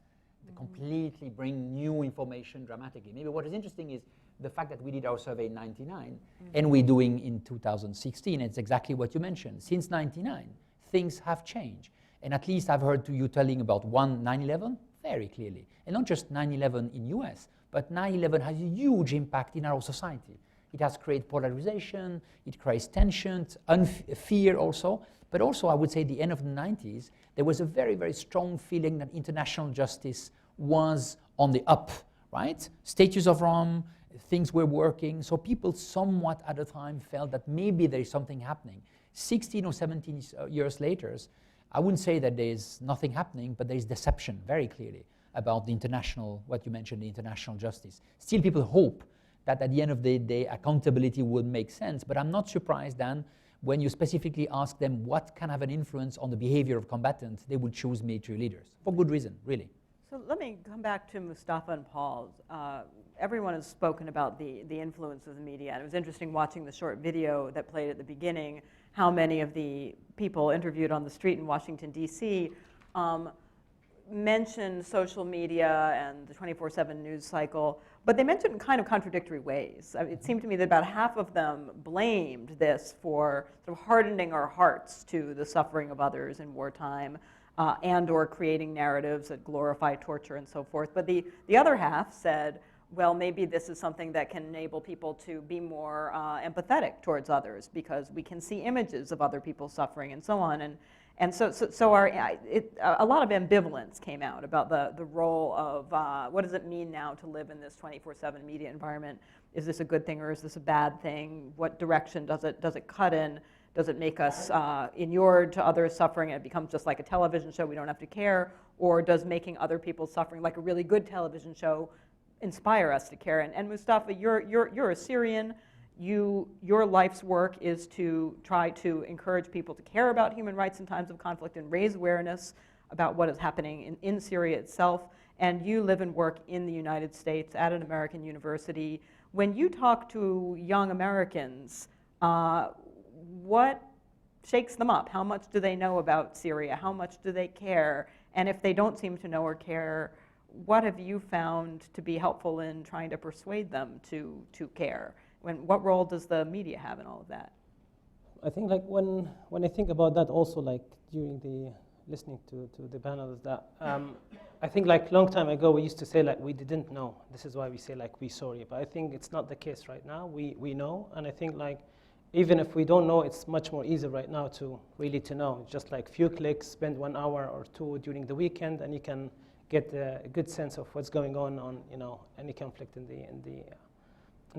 completely bring new information dramatically. Maybe what is interesting is the fact that we did our survey in 99 and we're doing in 2016. It's exactly what you mentioned. Since 99, things have changed. And at least I've heard you telling about 9/11 very clearly. And not just 9/11 in US, but 9/11 has a huge impact in our society. It has created polarization, it creates tensions, fear also. But also, I would say, the end of the 90s, there was a very, very strong feeling that international justice was on the up, right? Statutes of Rome, things were working. So people somewhat at the time felt that maybe there is something happening. 16 or 17 years later, I wouldn't say that there's nothing happening, but there is deception, very clearly, about the international, what you mentioned, the international justice. Still, people hope that at the end of the day, accountability would make sense. But I'm not surprised, Dan, when you specifically ask them what can have an influence on the behavior of combatants, they would choose military leaders, for good reason, really. So let me come back to Mustafa and Paul. Everyone has spoken about the influence of the media, and it was interesting watching the short video that played at the beginning, how many of the people interviewed on the street in Washington, D.C. Mentioned social media and the 24/7 news cycle, but they mentioned it in kind of contradictory ways. It seemed to me that about half of them blamed this for sort of hardening our hearts to the suffering of others in wartime, and or creating narratives that glorify torture and so forth. But the other half said, well, maybe this is something that can enable people to be more empathetic towards others because we can see images of other people suffering and so on. And so a lot of ambivalence came out about the role of what does it mean now to live in this 24/7 media environment? Is this a good thing or is this a bad thing? What direction does it cut in? Does it make us inured to others suffering and it becomes just like a television show, we don't have to care? Or does making other people suffering like a really good television show inspire us to care? And Mustafa, you're a Syrian. Your life's work is to try to encourage people to care about human rights in times of conflict and raise awareness about what is happening in Syria itself. and you live and work in the United States at an American university. When you talk to young Americans, what shakes them up? How much do they know about Syria? How much do they care? And if they don't seem to know or care, what have you found to be helpful in trying to persuade them to care? What role does the media have in all of that? I think like when I think about that also, like during the listening to the panels, that I think like long time ago we used to say like we didn't know. This is why we say like we sorry. But I think it's not the case right now. We know, and I think like even if we don't know, it's much more easy right now to really to know. Just like few clicks, spend 1 hour or 2 during the weekend, and you can get a good sense of what's going on any conflict in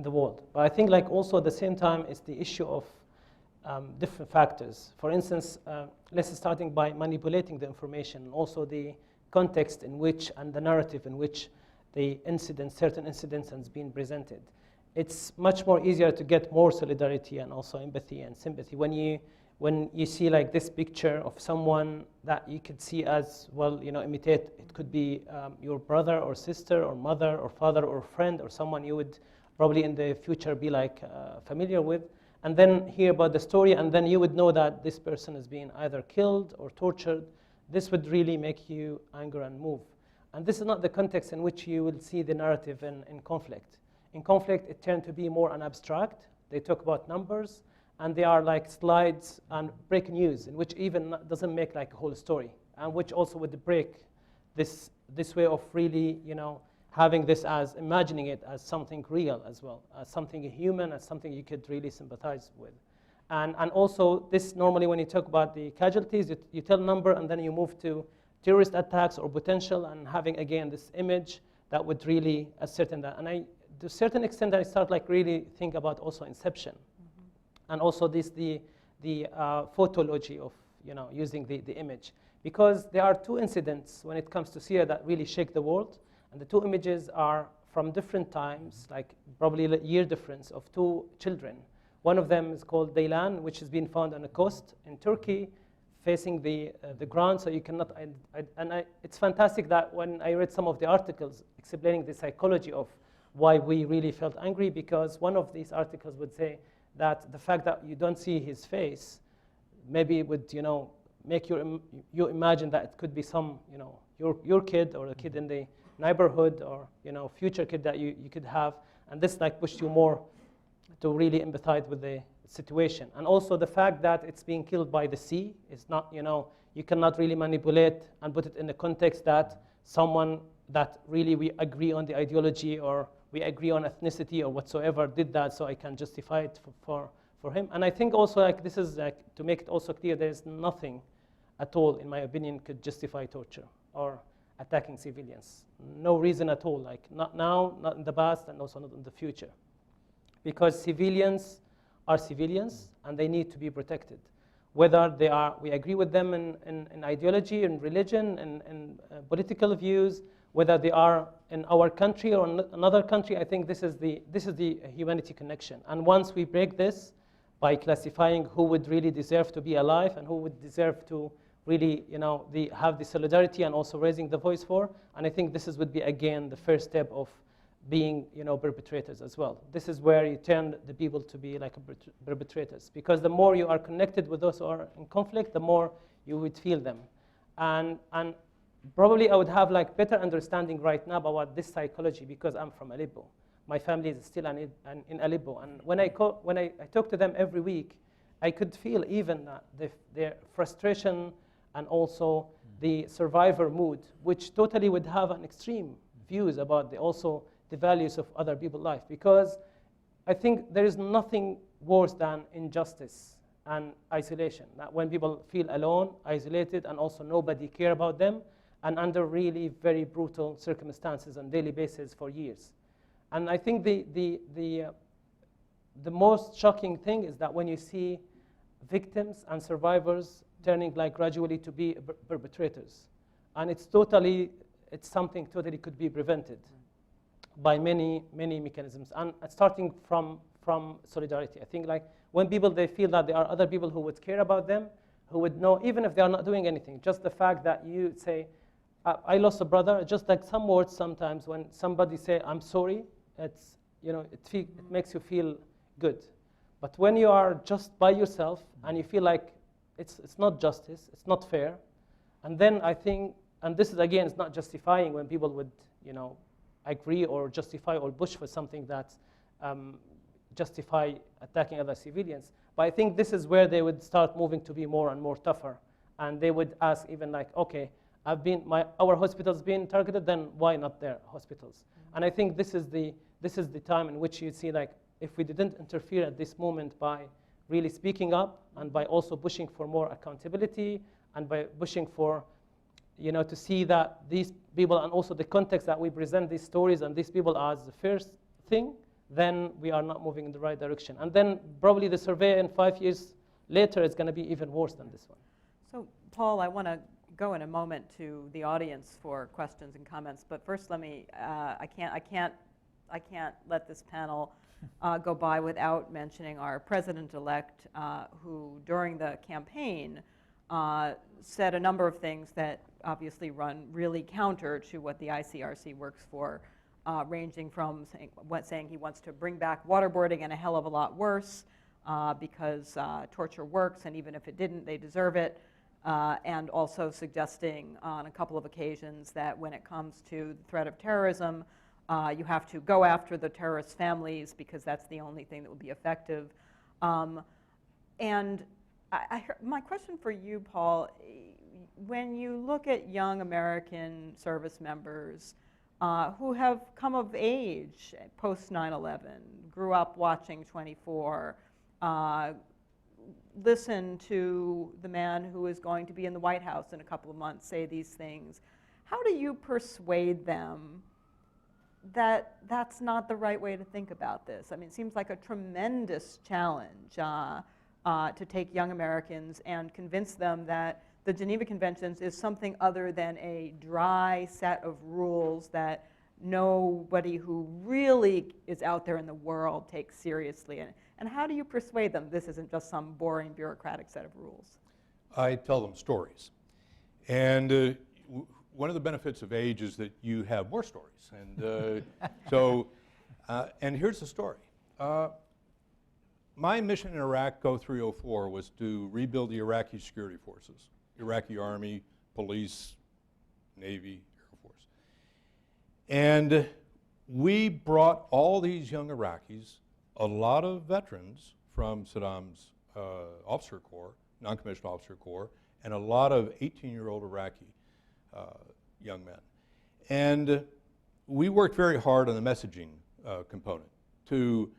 the world. But I think like also at the same time it's the issue of different factors. For instance, let's starting by manipulating the information, also the context in which and the narrative in which the certain incidents has been presented. It's much more easier to get more solidarity and also empathy and sympathy when you see like this picture of someone that you could see as well, imitate. It could be your brother or sister or mother or father or friend or someone you would probably in the future be like familiar with, and then hear about the story, and then you would know that this person is being either killed or tortured. This would really make you angry and move. And this is not the context in which you will see the narrative in conflict. In conflict, it tends to be more an abstract. They talk about numbers, and they are like slides and breaking news, in which even doesn't make like a whole story, and which also would break this way of really, having this as imagining it as something real as well, as something human, as something you could really sympathize with. And also this normally when you talk about the casualties, you tell number and then you move to terrorist attacks or potential, and having again this image that would really ascertain that. And to a certain extent I start like really think about also inception. And also this the photology of using the image, because there are 2 incidents when it comes to Syria that really shake the world. And the 2 images are from different times, like probably a year difference of 2 children. One of them is called Daylan, which has been found on a coast in Turkey, facing the ground, so you cannot. It's fantastic that when I read some of the articles explaining the psychology of why we really felt angry, because one of these articles would say that the fact that you don't see his face, maybe it would make you imagine that it could be some your kid or a kid in the neighborhood or future kid that you could have, and this like pushed you more to really empathize with the situation. And also the fact that it's being killed by the sea is not, you cannot really manipulate and put it in the context that someone that really we agree on the ideology or we agree on ethnicity or whatsoever did that, so I can justify it for him. And I think also like this is like to make it also clear, there is nothing at all in my opinion could justify torture or attacking civilians. No reason at all, like not now, not in the past, and also not in the future. Because civilians are civilians, and they need to be protected. Whether we agree with them in ideology, in religion, in political views, whether they are in our country or another country, I think this is the humanity connection. And once we break this by classifying who would really deserve to be alive and who would deserve to really, have the solidarity and also raising the voice for. And I think this would be, again, the first step of being, perpetrators as well. This is where you turn the people to be like perpetrators, because the more you are connected with those who are in conflict, the more you would feel them. And probably I would have like better understanding right now about this psychology because I'm from Aleppo. My family is still in Aleppo. And when I talk to them every week, I could feel even their frustration and also the survivor mood, which totally would have an extreme views about also the values of other people's life. Because I think there is nothing worse than injustice and isolation. That when people feel alone, isolated, and also nobody care about them, and under really very brutal circumstances on daily basis for years. And I think the most shocking thing is that when you see victims and survivors turning like gradually to be perpetrators. And it's something totally could be prevented by many mechanisms. And starting from solidarity. I think like when people, they feel that there are other people who would care about them, who would know, even if they are not doing anything, just the fact that you say, I lost a brother. Just like some words sometimes when somebody say I'm sorry, it's, you know, it makes you feel good. But when you are just by yourself and you feel like it's not justice, it's not fair, and then I think, and this is again, it's not justifying when people would, you know, agree or justify or push for something that justify attacking other civilians. But I think this is where they would start moving to be more and more tougher, and they would ask even like, okay, our hospitals being targeted, then why not their hospitals? And I think this is the time in which you see like, if we didn't interfere at this moment by really speaking up and by also pushing for more accountability and by pushing for, you know, to see that these people and also the context that we present these stories and these people as the first thing, then we are not moving in the right direction. And then probably the survey in 5 years later is going to be even worse than this one. So, Paul, I want to go in a moment to the audience for questions and comments, but first let me, I can't let this panel go by without mentioning our president-elect, who during the campaign said a number of things that obviously run really counter to what the ICRC works for, ranging from saying he wants to bring back waterboarding and a hell of a lot worse because torture works, and even if it didn't, they deserve it, and also suggesting on a couple of occasions that when it comes to the threat of terrorism, you have to go after the terrorist families because that's the only thing that will be effective. And my question for you, Paul, when you look at young American service members who have come of age post 9/11, grew up watching 24, listen to the man who is going to be in the White House in a couple of months say these things, how do you persuade them that that's not the right way to think about this? I mean, it seems like a tremendous challenge to take young Americans and convince them that the Geneva Conventions is something other than a dry set of rules that nobody who really is out there in the world takes seriously. And how do you persuade them this isn't just some boring bureaucratic set of rules? I tell them stories. And one of the benefits of age is that you have more stories. And and here's the story. My mission in Iraq, 0304, was to rebuild the Iraqi security forces, Iraqi Army, police, Navy, Air Force. And we brought all these young Iraqis, a lot of veterans from Saddam's officer corps, non-commissioned officer corps, and a lot of 18-year-old Iraqi young men. And we worked very hard on the messaging component to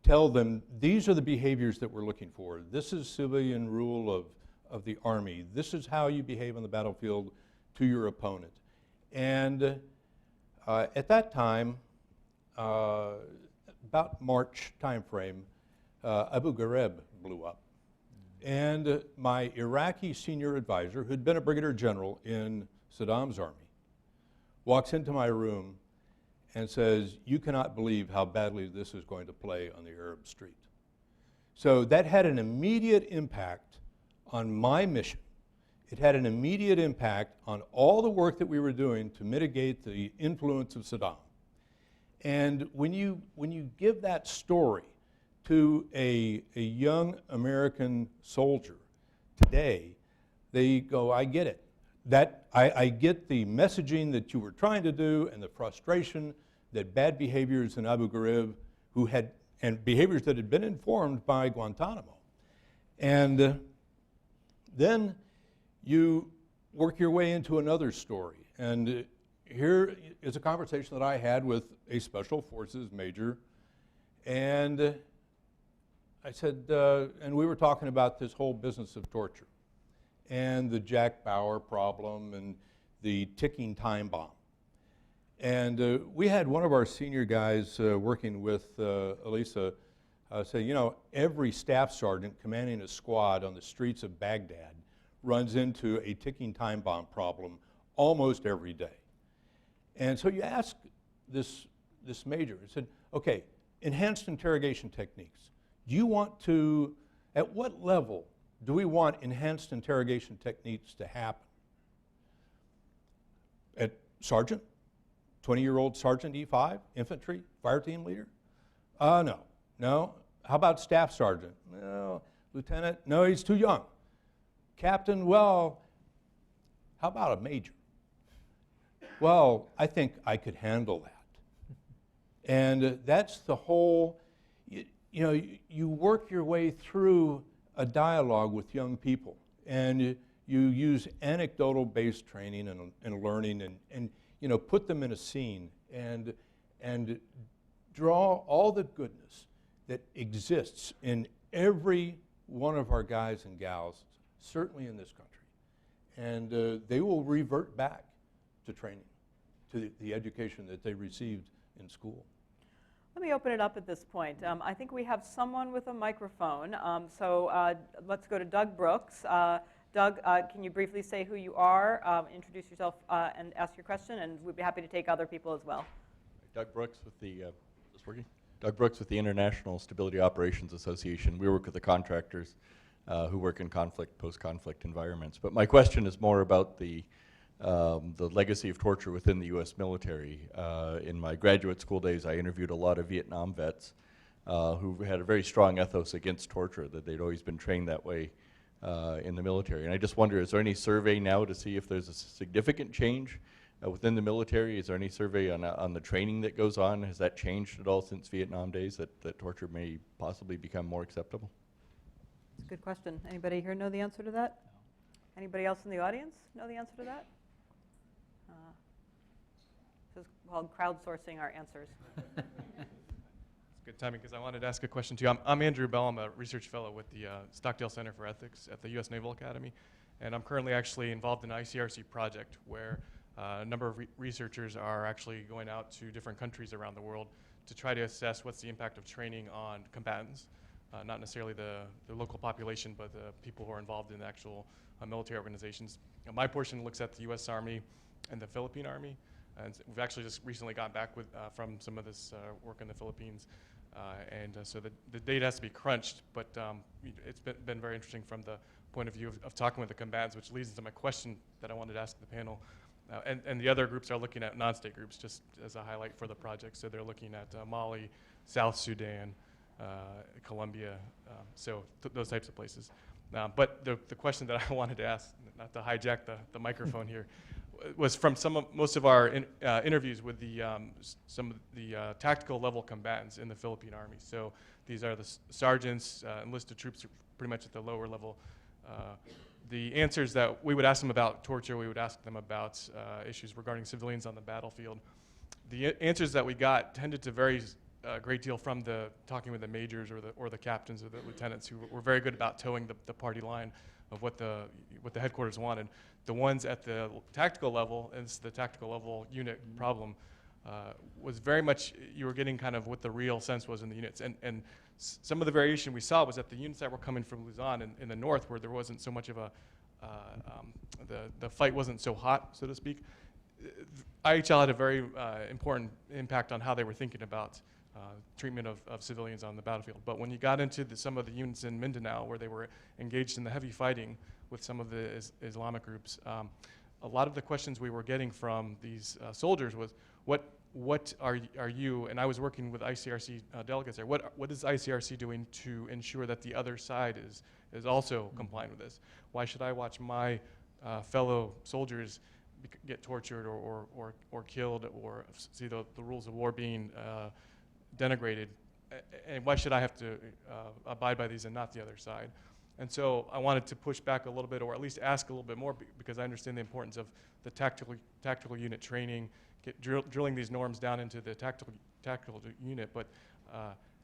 tell them these are the behaviors that we're looking for. This is civilian rule of the Army. This is how you behave on the battlefield to your opponent. And at that time, about March timeframe, Abu Ghraib blew up. And my Iraqi senior advisor, who'd been a brigadier general in Saddam's army, walks into my room and says, "You cannot believe how badly this is going to play on the Arab street." So that had an immediate impact on my mission. It had an immediate impact on all the work that we were doing to mitigate the influence of Saddam. And when you give that story to a young American soldier today, they go, "I get it. I get the messaging that you were trying to do and the frustration that bad behaviors in Abu Ghraib and behaviors that had been informed by Guantanamo." And then you work your way into another story. And here is a conversation that I had with a Special Forces major. And I said, and we were talking about this whole business of torture and the Jack Bauer problem and the ticking time bomb. And we had one of our senior guys working with Elisa say, you know, every staff sergeant commanding a squad on the streets of Baghdad runs into a ticking time bomb problem almost every day. And so you ask this major, he said, okay, enhanced interrogation techniques. Do you want to, at what level do we want enhanced interrogation techniques to happen? sergeant, 20-year-old sergeant E5, infantry, fire team leader? No. No. How about staff sergeant? No. Lieutenant? No, he's too young. Captain? Well, how about a major? Well, I think I could handle that. And that's the whole, you work your way through a dialogue with young people, and you use anecdotal-based training and learning and put them in a scene and draw all the goodness that exists in every one of our guys and gals, certainly in this country. And they will revert back to training, to the education that they received in school. Let me open it up at this point. I think we have someone with a microphone. So let's go to Doug Brooks. Doug, can you briefly say who you are, introduce yourself, and ask your question? And we'd be happy to take other people as well. Doug Brooks with the, is this working? Doug Brooks with the International Stability Operations Association. We work with the contractors who work in conflict, post-conflict environments. But my question is more about the legacy of torture within the U.S. military. In my graduate school days, I interviewed a lot of Vietnam vets who had a very strong ethos against torture, that they'd always been trained that way in the military. And I just wonder, is there any survey now to see if there's a significant change within the military? Is there any survey on the training that goes on? Has that changed at all since Vietnam days, that torture may possibly become more acceptable? That's a good question. Anybody here know the answer to that? Anybody else in the audience know the answer to that? This is called crowdsourcing our answers. It's good timing because I wanted to ask a question too. I'm Andrew Bell. I'm a research fellow with the Stockdale Center for Ethics at the U.S. Naval Academy. And I'm currently actually involved in an ICRC project where a number of researchers are actually going out to different countries around the world to try to assess what's the impact of training on combatants, not necessarily the local population, but the people who are involved in the actual military organizations. My portion looks at the U.S. Army and the Philippine Army. And we've actually just recently got back with, from some of this work in the Philippines. So the data has to be crunched, but it's been very interesting from the point of view of talking with the combatants, which leads into my question that I wanted to ask the panel. And the other groups are looking at non-state groups, just as a highlight for the project. So they're looking at Mali, South Sudan, Colombia, those types of places. But the question that I wanted to ask, not to hijack the microphone here, was from most of our interviews with some of the tactical level combatants in the Philippine Army. So these are the sergeants, enlisted troops, pretty much at the lower level. The answers that we would ask them about torture, we would ask them about issues regarding civilians on the battlefield. The answers that we got tended to vary a great deal from talking with the majors or the captains or the lieutenants, who were very good about towing the party line of what the headquarters wanted. The ones at the tactical level, and it's the tactical level unit problem, was very much, you were getting kind of what the real sense was in the units. And some of the variation we saw was that the units that were coming from Luzon in the north, where there wasn't so much of the fight wasn't so hot, so to speak, IHL had a very important impact on how they were thinking about treatment of civilians on the battlefield. But when you got into some of the units in Mindanao, where they were engaged in the heavy fighting with some of the Islamic groups, a lot of the questions we were getting from these soldiers was, what are you, and I was working with ICRC delegates there, what is ICRC doing to ensure that the other side is also compliant with this? Why should I watch my fellow soldiers get tortured or killed, or see the rules of war being denigrated, and why should I have to abide by these and not the other side? And so I wanted to push back a little bit, or at least ask a little bit more, because I understand the importance of the tactical unit training, drilling these norms down into the tactical unit. But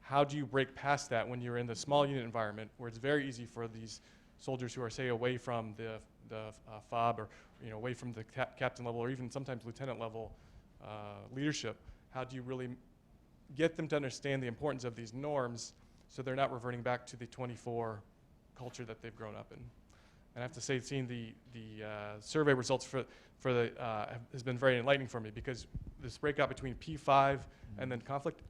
how do you break past that when you're in the small unit environment, where it's very easy for these soldiers who are, say, away from the FOB, or away from the captain level, or even sometimes lieutenant level leadership? How do you really get them to understand the importance of these norms, so they're not reverting back to the 24 culture that they've grown up in? And I have to say, seeing the survey results for has been very enlightening for me, because this breakout between P5 and then conflict,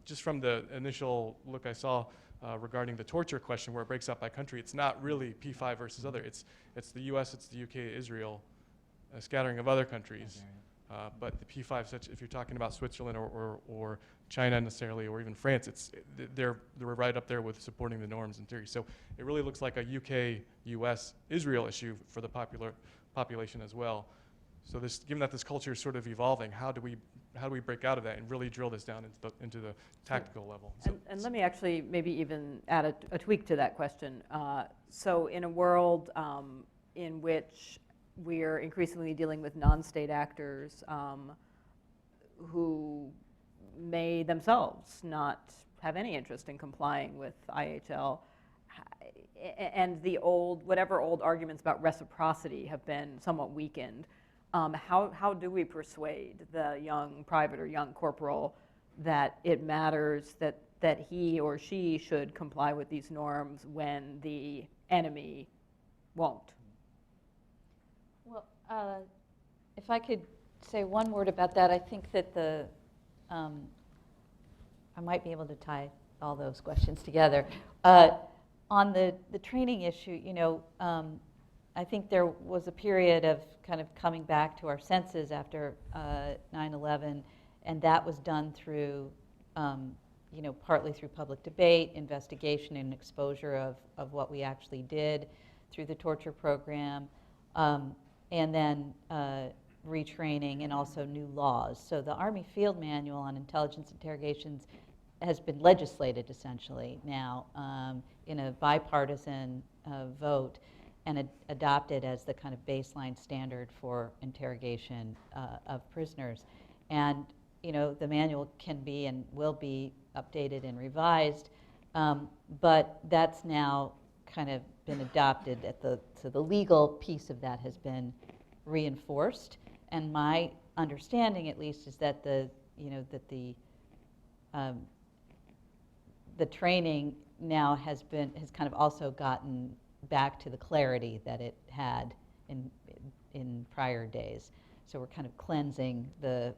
just from the initial look I saw regarding the torture question, where it breaks out by country, it's not really P5 versus other. It's the U.S., it's the UK, Israel, a scattering of other countries, But the P5, such if you're talking about Switzerland or China necessarily, or even France, they're right up there with supporting the norms in theory. So it really looks like a UK, US, Israel issue for the population as well. So given that this culture is sort of evolving, how do we break out of that and really drill this down into the tactical level? And let me actually maybe even add a tweak to that question. So in a world in which we're increasingly dealing with non-state actors who may themselves not have any interest in complying with IHL, and whatever old arguments about reciprocity have been somewhat weakened, how do we persuade the young private or young corporal that it matters that he or she should comply with these norms when the enemy won't? Well, if I could say one word about that, I think that I might be able to tie all those questions together. On the training issue, I think there was a period of kind of coming back to our senses after 9/11, and that was done through, partly through public debate, investigation, and exposure of what we actually did through the torture program, and then retraining and also new laws. So the Army Field Manual on Intelligence Interrogations has been legislated essentially now in a bipartisan vote, and adopted as the kind of baseline standard for interrogation of prisoners. And the manual can be and will be updated and revised, but that's now kind of been adopted so the legal piece of that has been reinforced. And my understanding, at least, is that the training now has kind of also gotten back to the clarity that it had in prior days. So we're kind of cleansing the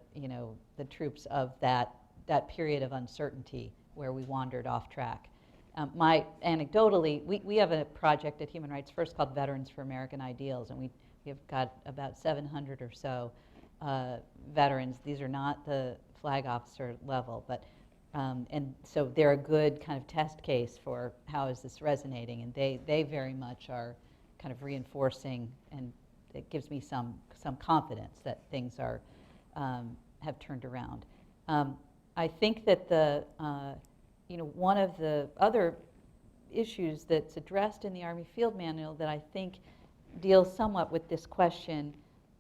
troops of that period of uncertainty where we wandered off track. Anecdotally, we have a project at Human Rights First called Veterans for American Ideals, and we have got about 700 or so veterans. These are not the flag officer level, but and so they're a good kind of test case for how is this resonating, and they very much are kind of reinforcing, and it gives me some confidence that things are have turned around. I think that one of the other issues that's addressed in the Army Field Manual that I think deals somewhat with this question,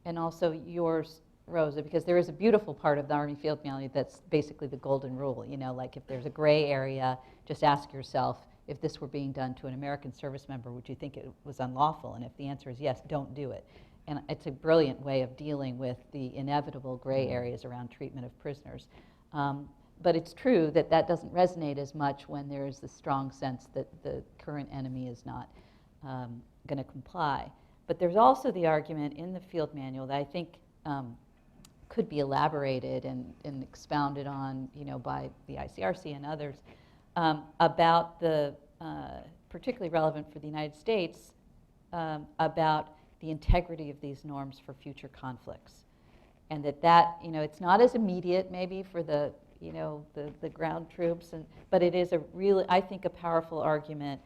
and also yours, Rosa, because there is a beautiful part of the Army Field Manual that's basically the golden rule. Like if there's a gray area, just ask yourself, if this were being done to an American service member, would you think it was unlawful? And if the answer is yes, don't do it. And it's a brilliant way of dealing with the inevitable gray areas around treatment of prisoners. But it's true that doesn't resonate as much when there is the strong sense that the current enemy is not going to comply. But there's also the argument in the field manual that I think could be elaborated and expounded on, by the ICRC and others, about the, particularly relevant for the United States, about the integrity of these norms for future conflicts. And that it's not as immediate maybe for the ground troops, but it is I think a powerful argument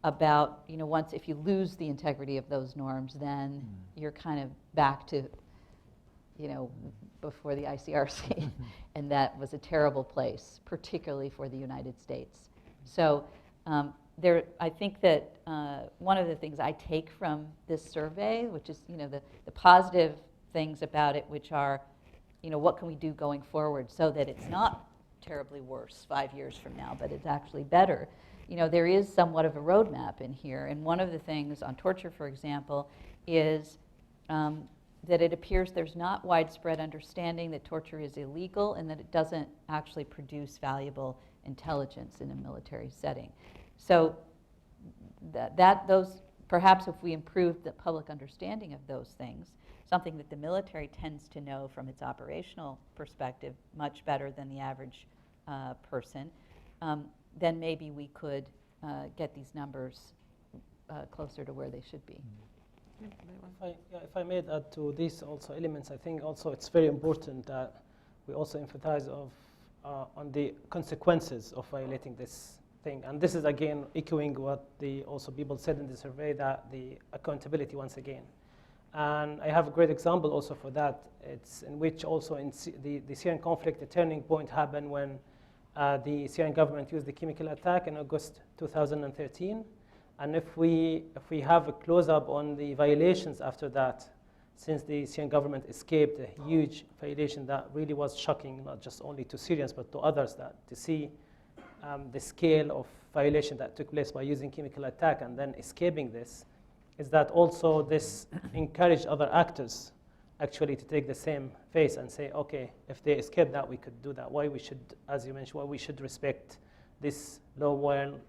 about, once if you lose the integrity of those norms, then you're kind of back to, before the ICRC, and that was a terrible place, particularly for the United States. So I think that one of the things I take from this survey, which is, the positive things about it, which are, what can we do going forward so that it's not terribly worse 5 years from now, but it's actually better. There is somewhat of a roadmap in here, and one of the things on torture, for example, is that it appears there's not widespread understanding that torture is illegal and that it doesn't actually produce valuable intelligence in a military setting. So those, perhaps if we improve the public understanding of those things, something that the military tends to know from its operational perspective much better than the average person, then maybe we could get these numbers closer to where they should be. If I may add to these also elements, I think also it's very important that we also emphasize on the consequences of violating this thing. And this is again echoing what the also people said in the survey, that the accountability once again. And I have a great example also for that. It's in which also in the Syrian conflict, the turning point happened when the Syrian government used the chemical attack in August 2013. And if we have a close-up on the violations after that, since the Syrian government escaped a huge violation that really was shocking, not just only to Syrians, but to others, that to see the scale of violation that took place by using chemical attack and then escaping this, is that also this encouraged other actors actually to take the same face and say, okay, if they escape that, we could do that. Why we should, as you mentioned, why we should respect this law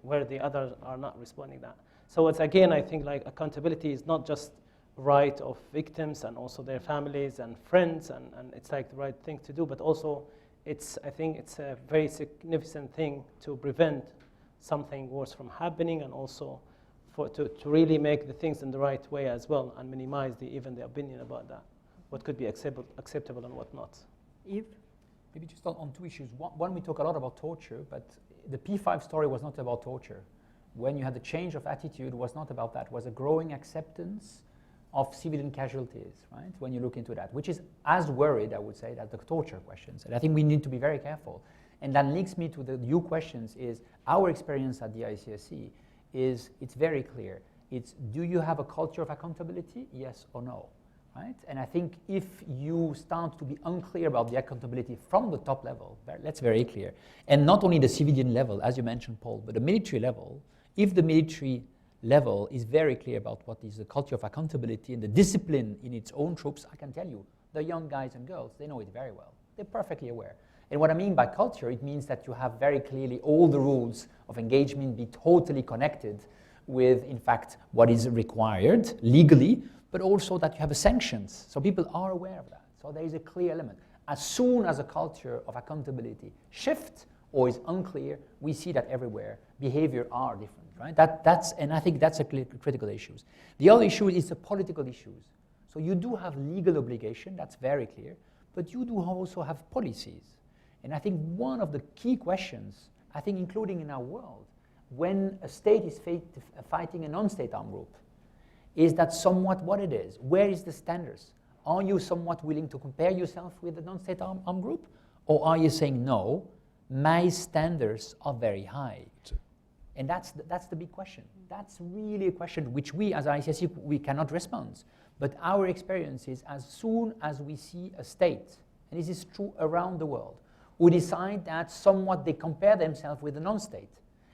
where the others are not responding that. So it's again, I think like accountability is not just right of victims and also their families and friends, and it's like the right thing to do, but also I think it's a very significant thing to prevent something worse from happening, and also to really make the things in the right way as well, and minimize even the opinion about that, what could be acceptable and what not. Yves? Maybe just on two issues. One, we talk a lot about torture, but the P5 story was not about torture. When you had the change of attitude, it was not about that. It was a growing acceptance of civilian casualties, right? When you look into that, which is as worried, I would say, as the torture questions. And I think we need to be very careful. And that links me to the new questions is our experience at the ICRC is it's very clear. It's, do you have a culture of accountability? Yes or no, right? And I think if you start to be unclear about the accountability from the top level, that's very clear. And not only the civilian level, as you mentioned, Paul, but the military level. If the military level is very clear about what is the culture of accountability and the discipline in its own troops, I can tell you, the young guys and girls, they know it very well. They're perfectly aware. And what I mean by culture, it means that you have very clearly all the rules of engagement be totally connected with, in fact, what is required legally, but also that you have sanctions. So people are aware of that. So there is a clear element. As soon as a culture of accountability shifts or is unclear, we see that everywhere behavior are different, right? And I think that's a critical issue. The other issue is the political issues. So you do have legal obligation, that's very clear, but you do also have policies. And I think one of the key questions, I think including in our world, when a state is fighting a non-state armed group, is that somewhat what it is? Where is the standards? Are you somewhat willing to compare yourself with the non-state armed group? Or are you saying, no, my standards are very high? And that's the big question. That's really a question which we as ICRC, we cannot respond. But our experience is as soon as we see a state, and this is true around the world, who decide that somewhat they compare themselves with the non-state,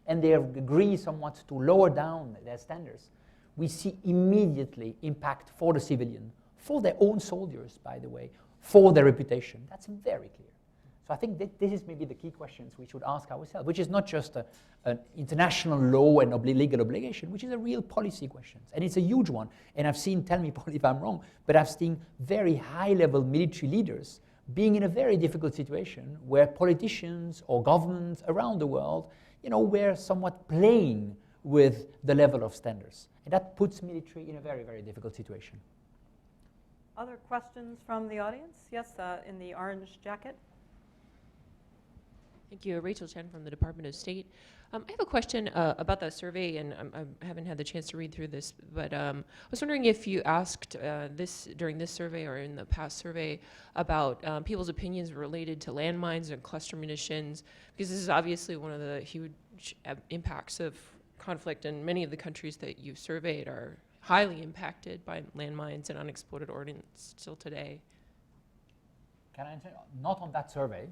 and they agree somewhat to lower down their standards, we see immediately impact for the civilian, for their own soldiers, by the way, for their reputation. That's very clear. So I think that this is maybe the key questions we should ask ourselves, which is not just an international law and legal obligation, which is a real policy question. And it's a huge one. And I've seen, tell me Paul if I'm wrong, but I've seen very high-level military leaders being in a very difficult situation where politicians or governments around the world, were somewhat playing with the level of standards. And that puts military in a very, very difficult situation. Other questions from the audience? Yes, in the orange jacket. Thank you. Rachel Chen from the Department of State. I have a question about that survey, and I haven't had the chance to read through this, but I was wondering if you asked during this survey or in the past survey about people's opinions related to landmines and cluster munitions, because this is obviously one of the huge impacts of conflict, and many of the countries that you surveyed are highly impacted by landmines and unexploded ordnance still today. Can I answer? Not on that survey.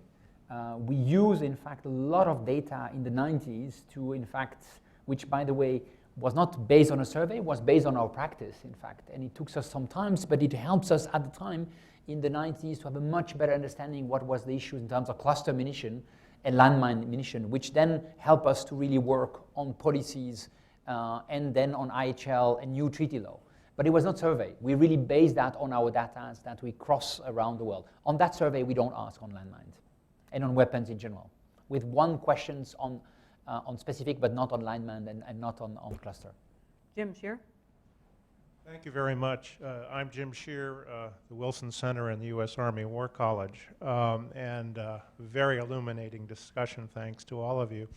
We use, in fact, a lot of data in the 90s to, in fact, which, by the way, was not based on a survey, was based on our practice, in fact. And it took us some time, but it helps us at the time in the 90s to have a much better understanding what was the issue in terms of cluster munition and landmine munition, which then help us to really work on policies and then on IHL and new treaty law. But it was not survey. We really based that on our data that we cross around the world. On that survey, we don't ask on landmines and on weapons in general, with one questions on specific, but not on lineman and not on cluster. Jim Shear. Thank you very much. I'm Jim Shear, the Wilson Center in the U.S. Army War College, and very illuminating discussion, thanks to all of you.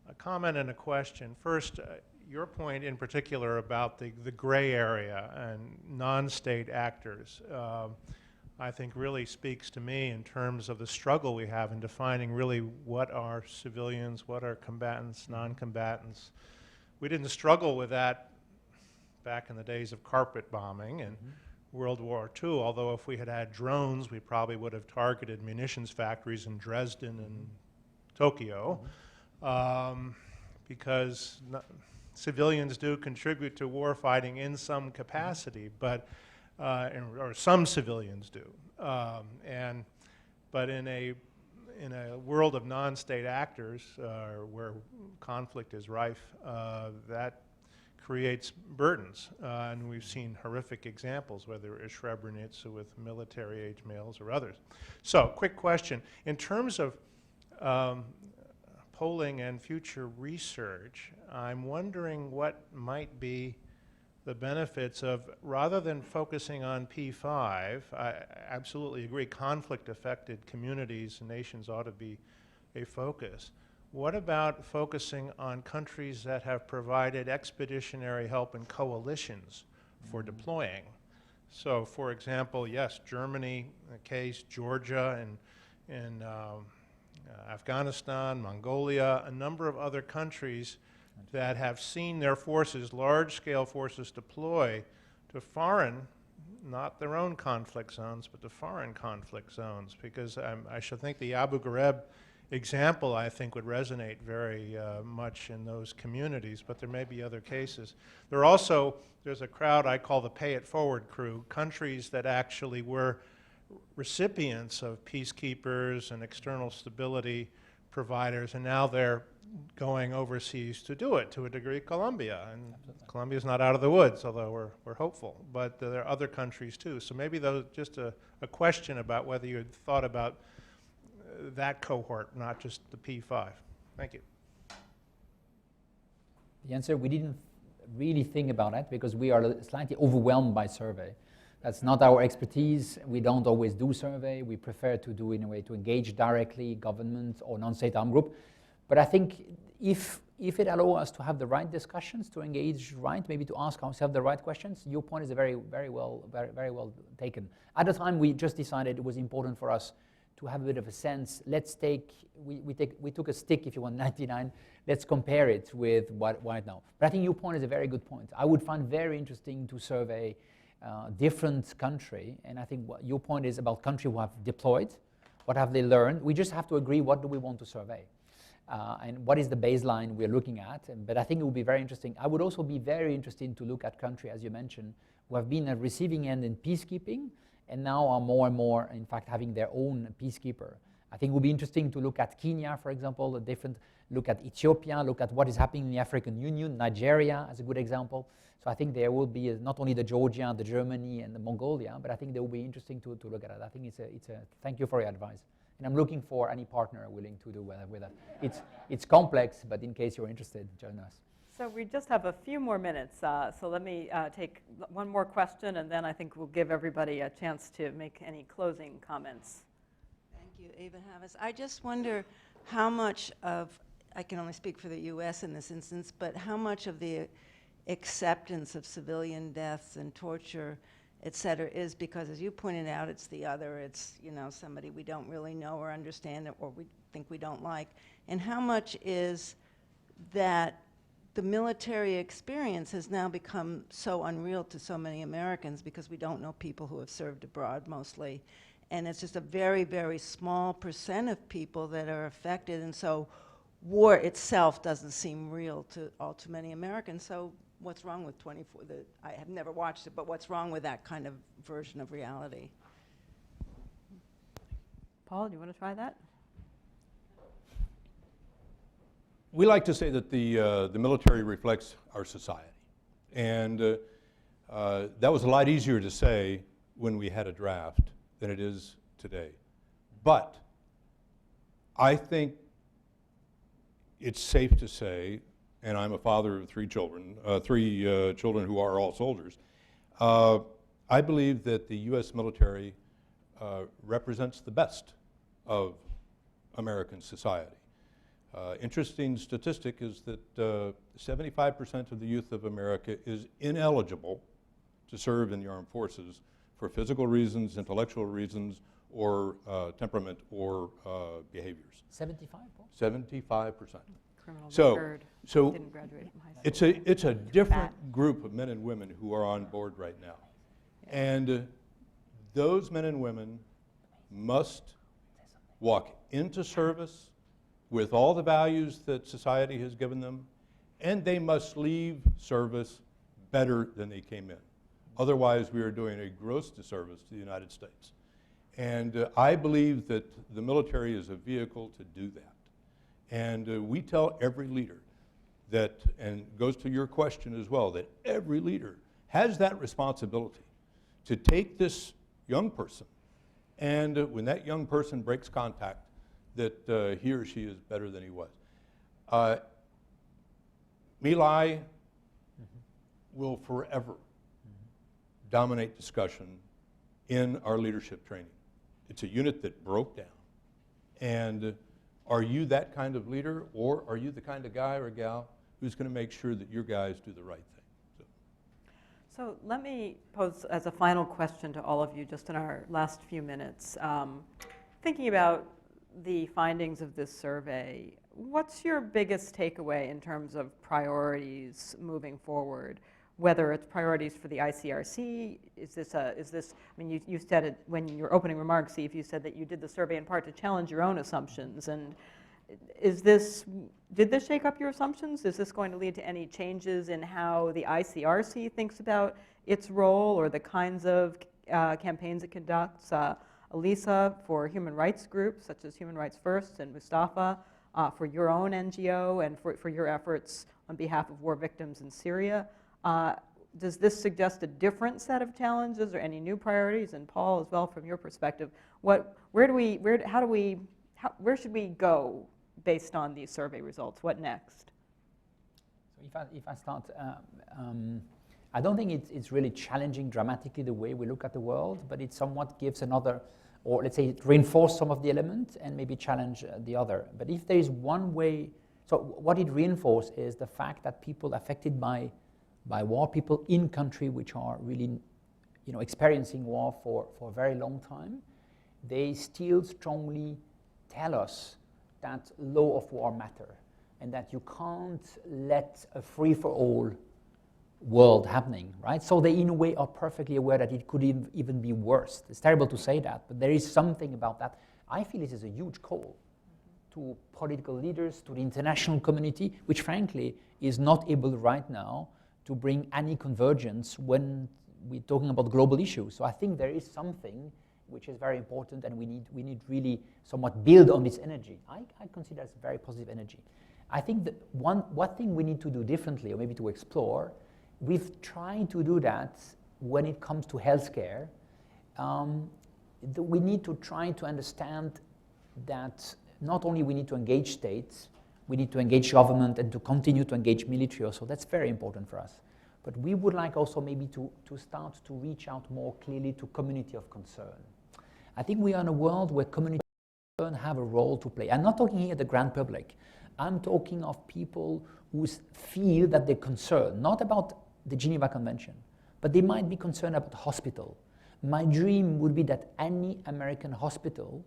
A comment and a question. First, your point in particular about the gray area and non-state actors, I think really speaks to me in terms of the struggle we have in defining really what are civilians, what are combatants, non-combatants. We didn't struggle with that back in the days of carpet bombing and World War II, although if we had had drones, we probably would have targeted munitions factories in Dresden and Tokyo, because civilians do contribute to war fighting in some capacity, but or some civilians do. But in a world of non-state actors where conflict is rife, that creates burdens, and we've seen horrific examples, whether it's Srebrenica with military-age males or others. So, quick question. In terms of polling and future research, I'm wondering what might be the benefits of, rather than focusing on P5, I absolutely agree, conflict-affected communities and nations ought to be a focus. What about focusing on countries that have provided expeditionary help and coalitions for deploying? So, for example, yes, Germany, the case, Georgia, and Afghanistan, Mongolia, a number of other countries that have seen their forces, large-scale forces, deploy to foreign, not their own conflict zones, but to foreign conflict zones, because I should think the Abu Ghraib example, I think, would resonate very much in those communities, but there may be other cases. There's a crowd I call the pay it forward crew, countries that actually were recipients of peacekeepers and external stability providers, and now they're going overseas to do it, to a degree, Colombia. And Colombia's not out of the woods, although we're hopeful. But there are other countries too. So maybe just a question about whether you had thought about that cohort, not just the P5. Thank you. The answer, we didn't really think about that because we are slightly overwhelmed by survey. That's not our expertise. We don't always do survey. We prefer to do in a way to engage directly government or non-state armed group. But I think if it allows us to have the right discussions, to engage right, maybe to ask ourselves the right questions, your point is very well taken. At the time, we just decided it was important for us to have a bit of a sense. We took a stick, if you want, 99. Let's compare it with what now. But I think your point is a very good point. I would find very interesting to survey different country, and I think what your point is about country who have deployed, what have they learned. We just have to agree what do we want to survey. And what is the baseline we're looking at. But I think it would be very interesting. I would also be very interested to look at countries, as you mentioned, who have been at receiving end in peacekeeping and now are more and more, in fact, having their own peacekeeper. I think it would be interesting to look at Kenya, for example, look at Ethiopia, look at what is happening in the African Union, Nigeria as a good example. So I think there will be not only the Georgia, the Germany, and the Mongolia, but I think they will be interesting to look at it. I think thank you for your advice. And I'm looking for any partner willing to do with that. It's complex, but in case you're interested, join us. So we just have a few more minutes, so let me take one more question, and then I think we'll give everybody a chance to make any closing comments. Thank you, Ava Havis. I just wonder how much of, I can only speak for the U.S. in this instance, but how much of the acceptance of civilian deaths and torture, et cetera, is because, as you pointed out, it's the other, it's somebody we don't really know or understand or we think we don't like, and how much is that the military experience has now become so unreal to so many Americans because we don't know people who have served abroad mostly, and it's just a very, very small % of people that are affected, and so war itself doesn't seem real to all too many Americans. So what's wrong with 24? I have never watched it, but what's wrong with that kind of version of reality? Paul, do you want to try that? We like to say that the military reflects our society. And that was a lot easier to say when we had a draft than it is today. But I think it's safe to say, and I'm a father of three children who are all soldiers. I believe that the U.S. military represents the best of American society. Interesting statistic is that 75% of the youth of America is ineligible to serve in the armed forces for physical reasons, intellectual reasons, or temperament or behaviors. 75? 75%. Criminal So record, didn't graduate from high school. it's a different group of men and women who are on board right now. And those men and women must walk into service with all the values that society has given them, and they must leave service better than they came in. Otherwise, we are doing a gross disservice to the United States. And I believe that the military is a vehicle to do that. And we tell every leader that, and goes to your question as well, that every leader has that responsibility to take this young person, and when that young person breaks contact, that he or she is better than he was. My Lai will forever dominate discussion in our leadership training. It's a unit that broke down. And are you that kind of leader, or are you the kind of guy or gal who's going to make sure that your guys do the right thing? So let me pose as a final question to all of you just in our last few minutes. Thinking about the findings of this survey, what's your biggest takeaway in terms of priorities moving forward? Whether it's priorities for the ICRC, is this, I mean, you said it when your opening remarks, Steve, you said that you did the survey in part to challenge your own assumptions. And did this shake up your assumptions? Is this going to lead to any changes in how the ICRC thinks about its role or the kinds of campaigns it conducts? Elisa, for human rights groups such as Human Rights First, and Mustafa, for your own NGO and for your efforts on behalf of war victims in Syria. Does this suggest a different set of challenges or any new priorities? And Paul, as well, from your perspective, where should we go based on these survey results? What next? So if I start, I don't think it's really challenging dramatically the way we look at the world, but it somewhat gives another, or let's say it reinforces some of the elements and maybe challenge the other. But if there is one way, so what it reinforces is the fact that people affected by war, people in country which are really experiencing war for a very long time, they still strongly tell us that law of war matter and that you can't let a free-for-all world happening, right? So they, in a way, are perfectly aware that it could even be worse. It's terrible to say that, but there is something about that. I feel this is a huge call to political leaders, to the international community, which frankly is not able right now to bring any convergence when we're talking about global issues. So I think there is something which is very important, and we need really somewhat build on this energy. I consider it very positive energy. I think that one thing we need to do differently, or maybe to explore, we've tried to do that when it comes to healthcare. We need to try to understand that not only we need to engage states, we need to engage government and to continue to engage military also. That's very important for us. But we would like also maybe to start to reach out more clearly to community of concern. I think we are in a world where community of concern have a role to play. I'm not talking here the grand public. I'm talking of people who feel that they're concerned, not about the Geneva Convention, but they might be concerned about the hospital. My dream would be that any American hospital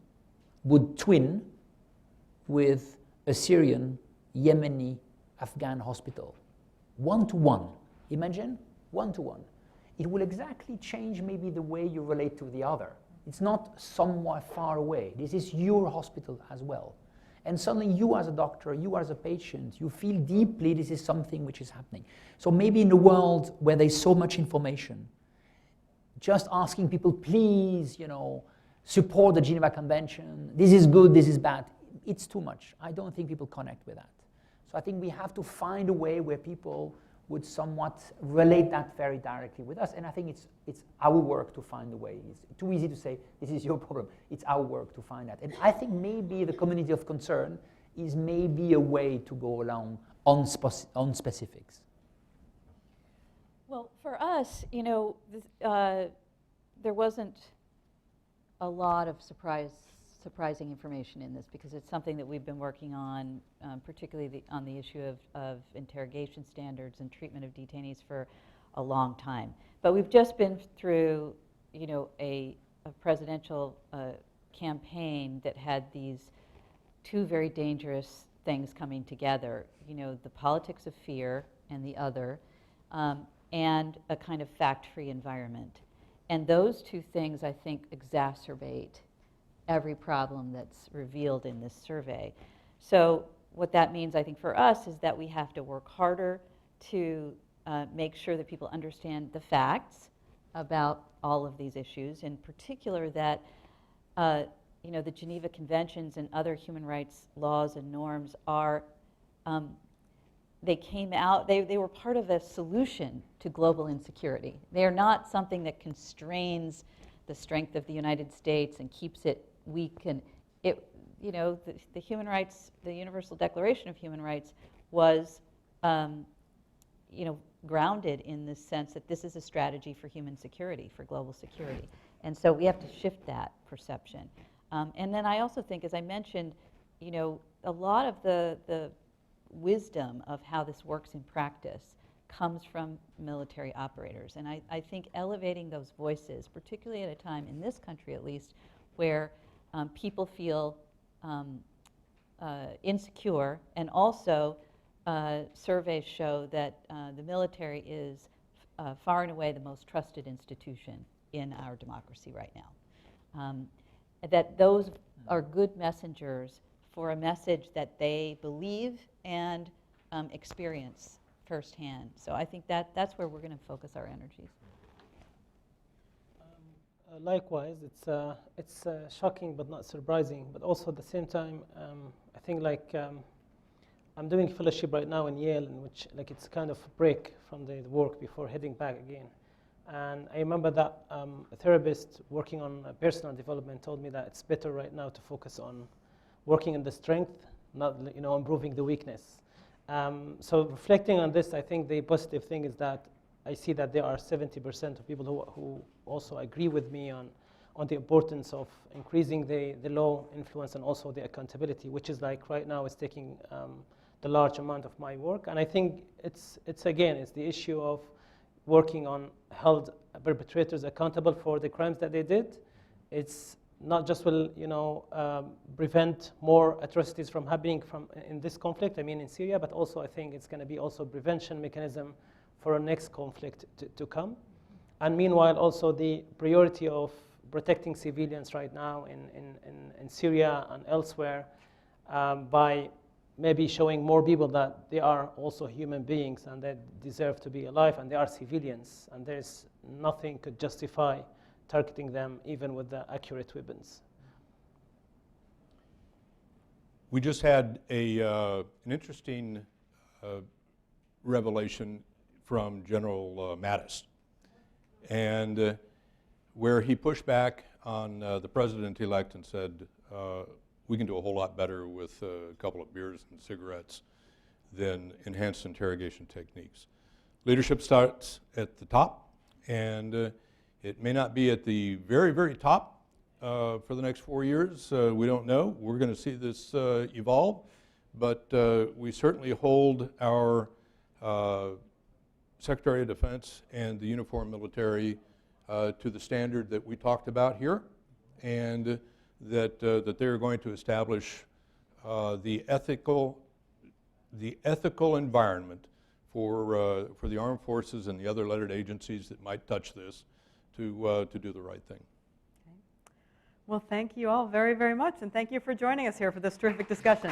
would twin with a Syrian, Yemeni, Afghan hospital. 1-to-1. Imagine, 1-to-1. It will exactly change maybe the way you relate to the other. It's not somewhere far away. This is your hospital as well. And suddenly you as a doctor, you as a patient, you feel deeply this is something which is happening. So maybe in a world where there's so much information, just asking people, please, support the Geneva Convention, this is good, this is bad, it's too much. I don't think people connect with that. So I think we have to find a way where people would somewhat relate that very directly with us. And I think it's our work to find a way. It's too easy to say, this is your problem. It's our work to find that. And I think maybe the community of concern is maybe a way to go along on specifics? Well, for us, you know, there wasn't a lot of surprising information in this because it's something that we've been working on, particularly on the issue of interrogation standards and treatment of detainees for a long time. But we've just been through, you know, a presidential campaign that had these two very dangerous things coming together. You know, the politics of fear and the other, and a kind of fact-free environment. And those two things, I think, exacerbate every problem that's revealed in this survey. So what that means, I think, for us is that we have to work harder to make sure that people understand the facts about all of these issues, in particular that you know, the Geneva Conventions and other human rights laws and norms are, they came out, they were part of a solution to global insecurity. They are not something that constrains the strength of the United States and keeps it weak. And it, you know, the human rights, the Universal Declaration of Human Rights was, you know, grounded in the sense that this is a strategy for human security, for global security. And so we have to shift that perception. And then I also think, as I mentioned, you know, a lot of the wisdom of how this works in practice comes from military operators. And I think elevating those voices, particularly at a time, in this country at least, where people feel insecure, and also surveys show that the military is far and away the most trusted institution in our democracy right now. That those are good messengers for a message that they believe and experience firsthand. So I think that's where we're going to focus our energies. Likewise, it's shocking but not surprising. But also at the same time, I think like I'm doing fellowship right now in Yale, in which like it's kind of a break from the work before heading back again. And I remember that a therapist working on personal development told me that it's better right now to focus on working on the strength, not, you know, improving the weakness. So reflecting on this, I think the positive thing is that I see that there are 70% of people who also agree with me on the importance of increasing the law influence and also the accountability, which is like right now is taking the large amount of my work. And I think it's again, it's the issue of working on held perpetrators accountable for the crimes that they did. It's not just will, you know, prevent more atrocities from happening in this conflict, I mean in Syria, but also I think it's going to be also prevention mechanism for a next conflict to come. And meanwhile also the priority of protecting civilians right now in Syria and elsewhere by maybe showing more people that they are also human beings and they deserve to be alive and they are civilians, and there's nothing could justify targeting them even with the accurate weapons. We just had an interesting revelation from General Mattis, and where he pushed back on the president-elect and said, we can do a whole lot better with a couple of beers and cigarettes than enhanced interrogation techniques. Leadership starts at the top, and it may not be at the very, very top for the next 4 years. We don't know. We're going to see this evolve, but we certainly hold our Secretary of Defense and the uniformed military to the standard that we talked about here, and that they're going to establish the ethical environment for the armed forces and the other lettered agencies that might touch this to do the right thing. Okay. Well, thank you all very, very much, and thank you for joining us here for this terrific discussion.